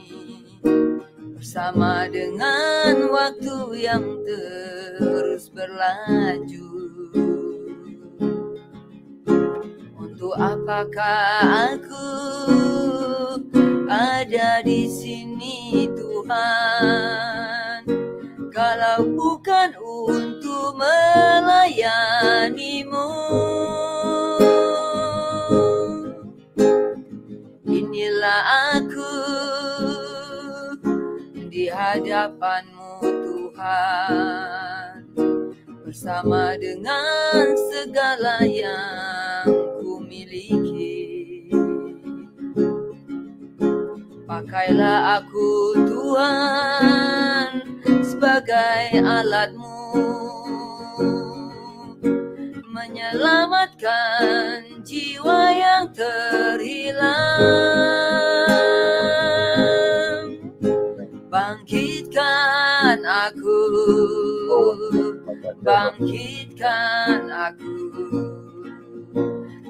bersama dengan waktu yang terus berlaju. Untuk apakah aku ada di sini Tuhan, kalau bukan untuk melayani-Mu? Inilah aku di hadapan-Mu Tuhan, bersama dengan segala yang ku miliki. Pakailah aku Tuhan sebagai alat-Mu, menyelamatkan jiwa yang terhilang. Bangkitkan aku, bangkitkan aku,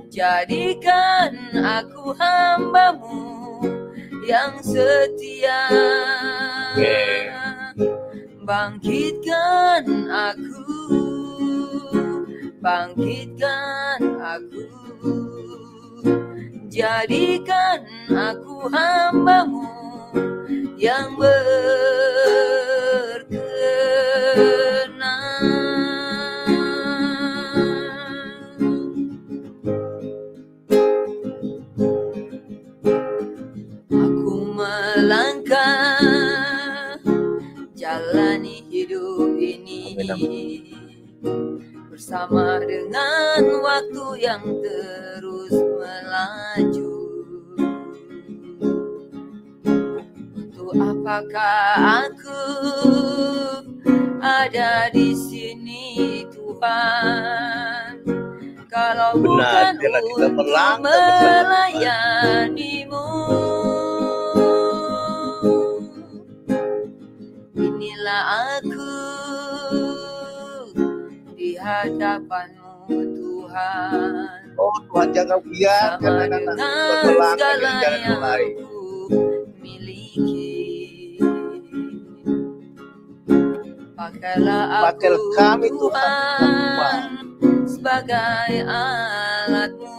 jadikan aku hamba-Mu yang setia. Bangkitkan aku, bangkitkan aku, jadikan aku hamba-Mu yang berkenan. Aku melangkah jalani hidup ini bersama dengan waktu yang terus melaju. Untuk apakah aku ada di sini Tuhan, kalau bukan untuk melayani-Mu? Inilah aku di hadapan-Mu Tuhan. Oh Tuhan, jangan biarkan anak-anak segala yang ku miliki. Pakailah aku kami Tuhan sebagai alat-Mu,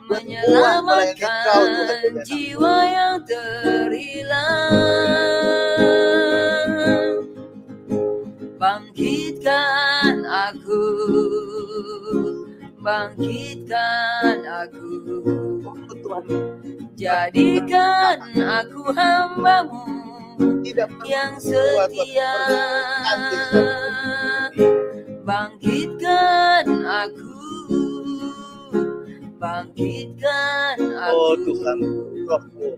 menyelamatkan jiwa yang terhilang. Bangkitkan aku, bangkitkan aku, jadikan aku hamba-Mu yang setia. Bangkitkan aku, bangkitkan Oh aku, Tuhan, Roh-Mu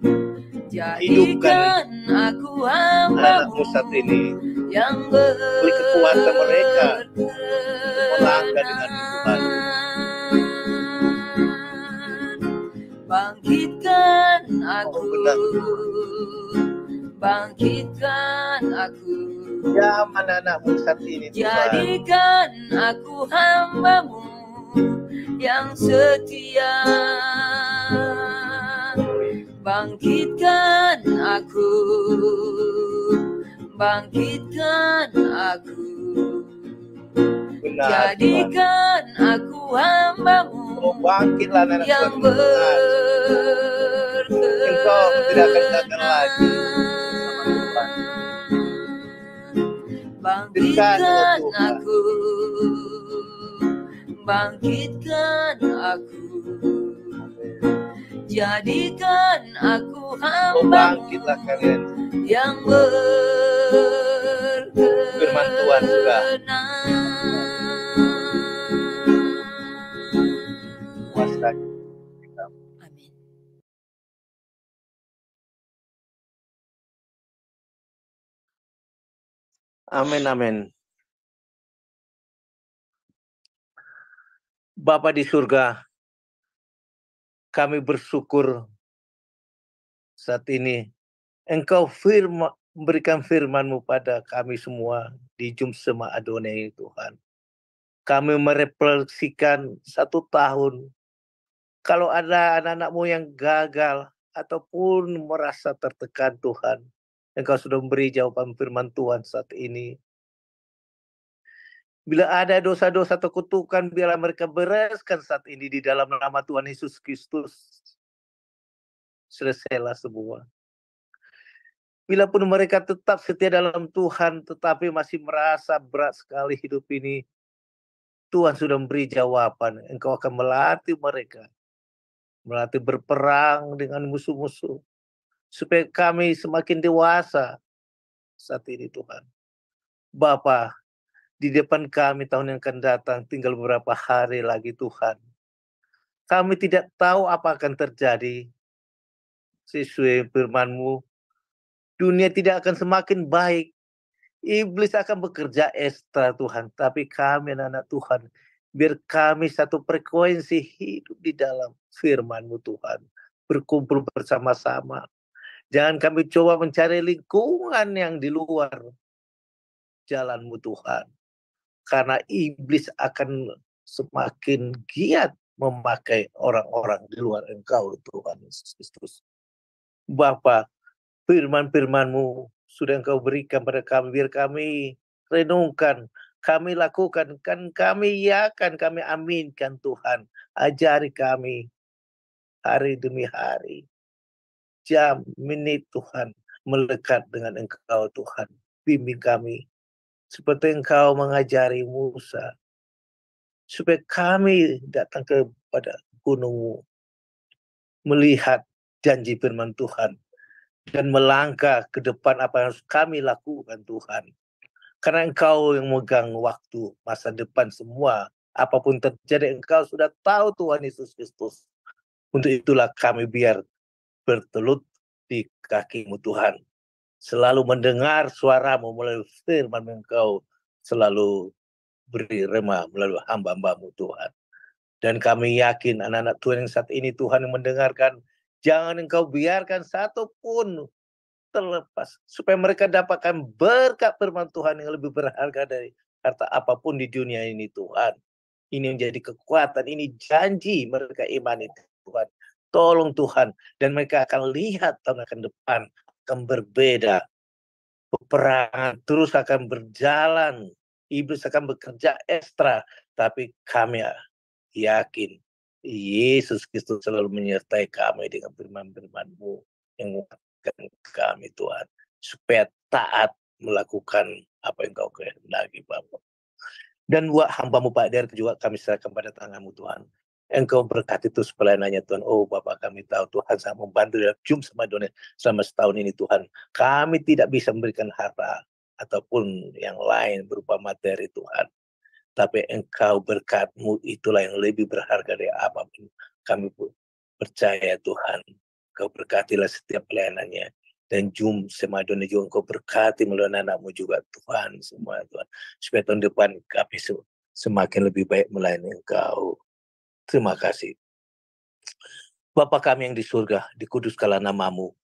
jadikan aku anak-anak-Mu hamba-Mu saat ini. yang Beri kekuatan mereka melangkah dengan Tuhan. Bangkitkan aku, Oh, benar. bangkitkan aku, Ya, anak-anak-Mu saat ini Tuhan. jadikan aku hamba-Mu yang setia. Bangkitkan aku, bangkitkan aku, Benar, jadikan aku hamba-Mu Oh, bangkitlah anak-anak yang Tuhan. Engkau tidak akan gagal lagi. Bangkitkan aku, bangkitkan aku, jadikan aku Oh, hamba-Mu bangkitlah kalian. yang Firman Tuhan sudah. Kuasa kita. Amin. Amin, amin. Bapa di surga, kami bersyukur saat ini Engkau memberikan firman-Mu pada kami semua di Jum Sema Adonai Tuhan. Kami merefleksikan 1 tahun. Kalau ada anak-anak-Mu yang gagal ataupun merasa tertekan Tuhan, Engkau sudah memberi jawaban firman Tuhan saat ini. Bila ada dosa-dosa atau kutukan, biarlah mereka bereskan saat ini di dalam nama Tuhan Yesus Kristus. Selesailah semua. Bila pun mereka tetap setia dalam Tuhan, tetapi masih merasa berat sekali hidup ini, Tuhan sudah memberi jawaban. Engkau akan melatih mereka. Melatih berperang dengan musuh-musuh. Supaya kami semakin dewasa saat ini Tuhan. Bapa, di depan kami tahun yang akan datang tinggal beberapa hari lagi Tuhan. Kami tidak tahu apa akan terjadi. Sesuai firman-Mu, dunia tidak akan semakin baik. Iblis akan bekerja ekstra Tuhan. Tapi kami anak-anak Tuhan, biar kami satu frekuensi hidup di dalam firman-Mu Tuhan. Berkumpul bersama-sama. Jangan kami coba mencari lingkungan yang di luar jalan-Mu Tuhan. Karena iblis akan semakin giat memakai orang-orang di luar Engkau Tuhan Yesus Kristus. Bapa, firman-firman-Mu sudah Engkau berikan pada kami, biar kami renungkan, kami lakukan, kan kami iakan, kami aminkan Tuhan. Ajari kami hari demi hari, jam, menit Tuhan, melekat dengan Engkau Tuhan. Bimbing kami, seperti Engkau mengajari Musa, supaya kami datang kepada gunung-Mu, melihat janji firman Tuhan, dan melangkah ke depan apa yang harus kami lakukan Tuhan. Karena Engkau yang megang waktu, masa depan semua. Apapun terjadi, Engkau sudah tahu Tuhan Yesus Kristus. Untuk itulah kami biar bertelut di kaki-Mu Tuhan. Selalu mendengar suara-Mu melalui firman Engkau. Selalu beri rema melalui hamba-hamba-Mu Tuhan. Dan kami yakin anak-anak Tuhan yang saat ini Tuhan yang mendengarkan, jangan Engkau biarkan satupun terlepas, supaya mereka dapatkan berkat firman Tuhan yang lebih berharga dari harta apapun di dunia ini Tuhan. Ini menjadi kekuatan, ini janji mereka imani Tuhan. Tolong Tuhan, dan mereka akan lihat tahun akan depan akan berbeda. Peperangan terus akan berjalan, iblis akan bekerja ekstra, tapi kami yakin Yesus Kristus selalu menyertai kami dengan firman-firman-Mu yang menguatkan kami Tuhan, supaya taat melakukan apa yang Kau kehendaki Bapa. Dan buat hamba-Mu Pak Der juga kami serahkan pada tangan-Mu Tuhan. Engkau berkati terus pelayanannya Tuhan. Oh Bapak, kami tahu Tuhan sangat membantu dalam Jum Sema Adonai selama setahun ini Tuhan. Kami tidak bisa memberikan harta ataupun yang lain berupa materi Tuhan. Tapi Engkau berkat-Mu itulah yang lebih berharga dari apapun. kami percaya Tuhan, Kau berkatilah setiap pelayanannya. Dan Jum Semadone juga Engkau berkati melalui anak-Mu juga Tuhan, semua Tuhan. Supaya tahun depan kami semakin lebih baik melayani Engkau. Terima kasih. Bapa kami yang di surga, dikuduskanlah nama-Mu,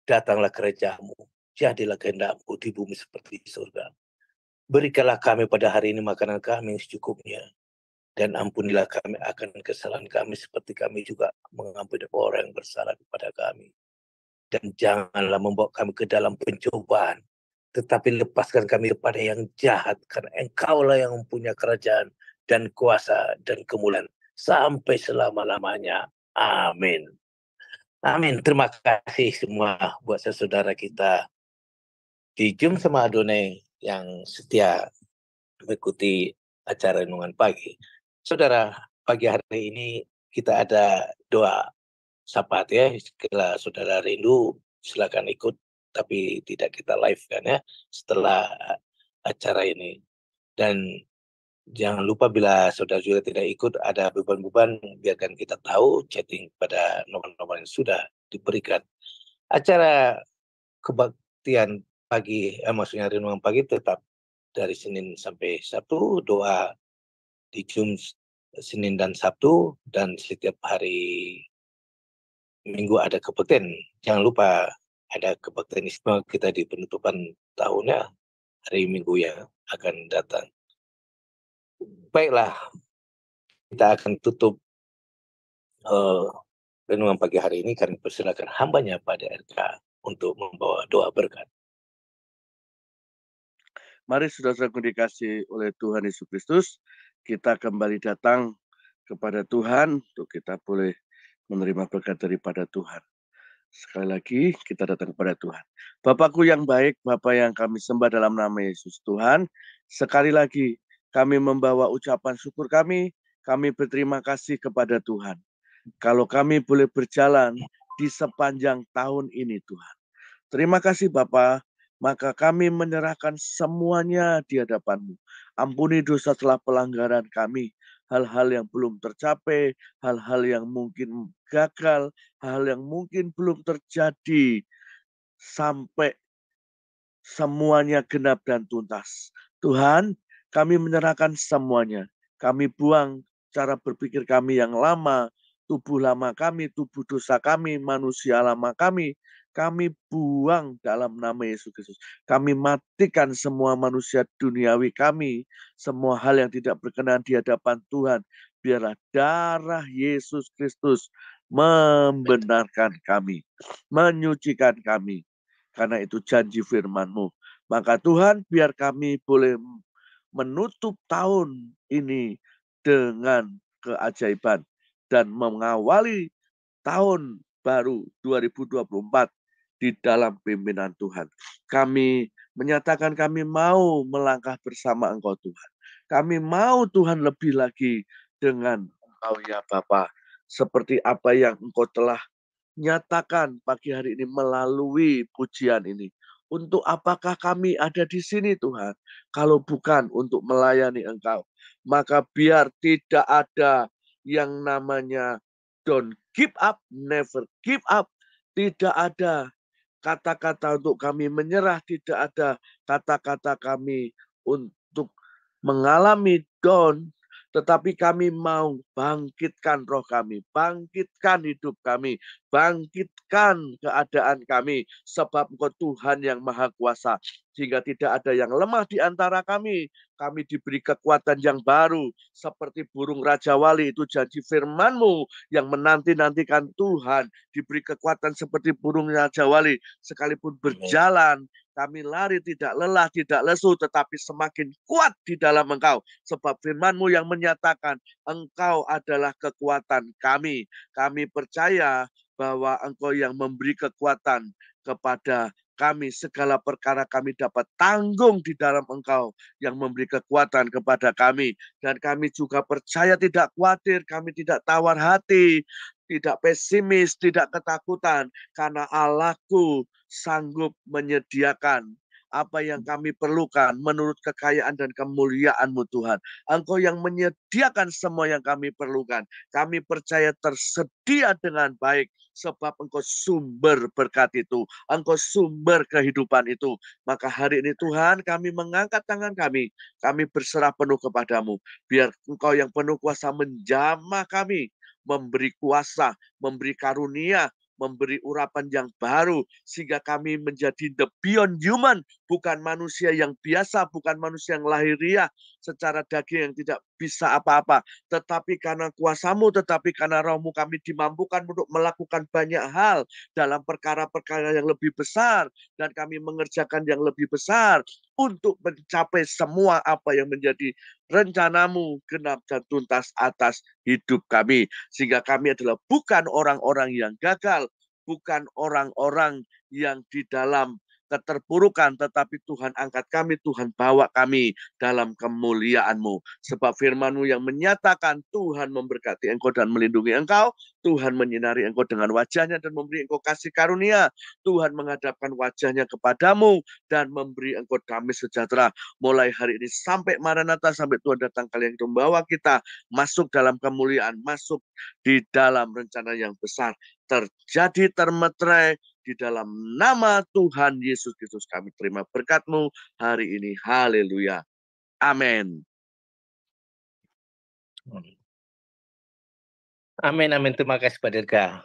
datanglah kerajaan-Mu, jadilah kehendak-Mu di bumi seperti di surga. Berikanlah kami pada hari ini makanan kami yang secukupnya, dan ampunilah kami akan kesalahan kami seperti kami juga mengampuni orang yang bersalah kepada kami. Dan janganlah membawa kami ke dalam pencobaan, tetapi lepaskan kami daripada yang jahat, karena Engkaulah yang mempunyai kerajaan dan kuasa dan kemuliaan sampai selama-lamanya. Amin. Amin. Terima kasih semua buat saudara kita di Jum Sama Adonai yang setia mengikuti acara renungan pagi. Saudara, pagi hari ini kita ada doa sapat ya. Kalau saudara rindu, silakan ikut, tapi tidak kita live kan ya setelah acara ini. Dan jangan lupa bila saudara juga tidak ikut, ada beban-beban, biarkan kita tahu, chatting pada nomor-nomor yang sudah diberikan. Acara kebaktian pagi, maksudnya renungan pagi tetap dari Senin sampai Sabtu, doa di Jum Senin dan Sabtu, dan setiap hari Minggu ada kebaktian. Jangan lupa ada kebaktian istimewa kita di penutupan tahunnya hari Minggu yang akan datang. Baiklah, kita akan tutup renungan pagi hari ini. Kami persilakan hambanya pada RK untuk membawa doa berkat. Mari saudara-saudaraku dikasih oleh Tuhan Yesus Kristus, kita kembali datang kepada Tuhan untuk kita boleh menerima berkat daripada Tuhan. Sekali lagi kita datang kepada Tuhan. Bapakku yang baik, Bapa yang kami sembah dalam nama Yesus Tuhan, sekali lagi kami membawa ucapan syukur kami berterima kasih kepada Tuhan. Kalau kami boleh berjalan di sepanjang tahun ini Tuhan. Terima kasih Bapa, maka kami menyerahkan semuanya di hadapan-Mu. Ampuni dosa telah pelanggaran kami, hal-hal yang belum tercapai, hal-hal yang mungkin gagal, hal yang mungkin belum terjadi, sampai semuanya genap dan tuntas. Tuhan, kami menyerahkan semuanya. Kami buang cara berpikir kami yang lama, tubuh lama kami, tubuh dosa kami, manusia lama kami buang dalam nama Yesus Kristus. Kami matikan semua manusia duniawi kami, semua hal yang tidak berkenan di hadapan Tuhan. Biarlah darah Yesus Kristus membenarkan kami, menyucikan kami. Karena itu janji firman-Mu. Maka Tuhan, biar kami boleh menutup tahun ini dengan keajaiban dan mengawali tahun baru 2024 di dalam pimpinan Tuhan. Kami menyatakan kami mau melangkah bersama Engkau Tuhan. Kami mau Tuhan lebih lagi dengan Engkau ya Bapa. Seperti apa yang Engkau telah nyatakan pagi hari ini melalui pujian ini. Untuk apakah kami ada di sini Tuhan? Kalau bukan untuk melayani Engkau. Maka biar tidak ada yang namanya don't give up, never give up. Tidak ada kata-kata untuk kami menyerah. Tidak ada kata-kata kami untuk mengalami down. Tetapi kami mau bangkitkan roh kami, bangkitkan hidup kami, bangkitkan keadaan kami. Sebab Engkau Tuhan yang Maha Kuasa. Sehingga tidak ada yang lemah di antara kami. Kami diberi kekuatan yang baru. Seperti burung Raja Wali, itu janji firman-Mu yang menanti-nantikan Tuhan. Diberi kekuatan seperti burung Raja Wali. Sekalipun berjalan, kami lari tidak lelah, tidak lesu, tetapi semakin kuat di dalam Engkau. Sebab firman-Mu yang menyatakan, Engkau adalah kekuatan kami. Kami percaya bahwa Engkau yang memberi kekuatan kepada kami. Segala perkara kami dapat tanggung di dalam Engkau yang memberi kekuatan kepada kami. Dan kami juga percaya tidak khawatir, kami tidak tawar hati, tidak pesimis, tidak ketakutan. Karena Allahku sanggup menyediakan apa yang kami perlukan menurut kekayaan dan kemuliaan-Mu Tuhan. Engkau yang menyediakan semua yang kami perlukan. Kami percaya tersedia dengan baik sebab Engkau sumber berkat itu. Engkau sumber kehidupan itu. Maka hari ini Tuhan kami mengangkat tangan kami berserah penuh kepadamu. Biar Engkau yang penuh kuasa menjamah kami, memberi kuasa, memberi karunia, memberi urapan yang baru, sehingga kami menjadi the beyond human, bukan manusia yang biasa, bukan manusia yang lahiriah, secara daging yang tidak bisa apa-apa, tetapi karena kuasa-Mu, tetapi karena Roh-Mu kami dimampukan untuk melakukan banyak hal dalam perkara-perkara yang lebih besar, dan kami mengerjakan yang lebih besar, untuk mencapai semua apa yang menjadi rencana-Mu genap dan tuntas atas hidup kami. Sehingga kami adalah bukan orang-orang yang gagal, bukan orang-orang yang di dalam keterpurukan, tetapi Tuhan angkat kami, Tuhan bawa kami dalam kemuliaan-Mu. Sebab firman-Mu yang menyatakan Tuhan memberkati engkau dan melindungi engkau, Tuhan menyinari engkau dengan wajahnya dan memberi engkau kasih karunia. Tuhan menghadapkan wajahnya kepadamu dan memberi engkau damai sejahtera. Mulai hari ini sampai Maranatha, sampai Tuhan datang kalian yang membawa kita masuk dalam kemuliaan, masuk di dalam rencana yang besar. Terjadi termeterai di dalam nama Tuhan Yesus Kristus kami terima berkat-Mu hari ini. Haleluya. Amin. Amin, amin. Terima kasih Pak Dirga.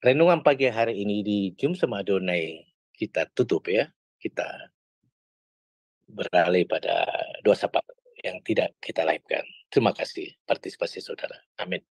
Renungan pagi hari ini di Jum Sema Adonai kita tutup ya. Kita beralih pada doa sapa yang tidak kita live-kan. Terima kasih partisipasi saudara. Amin.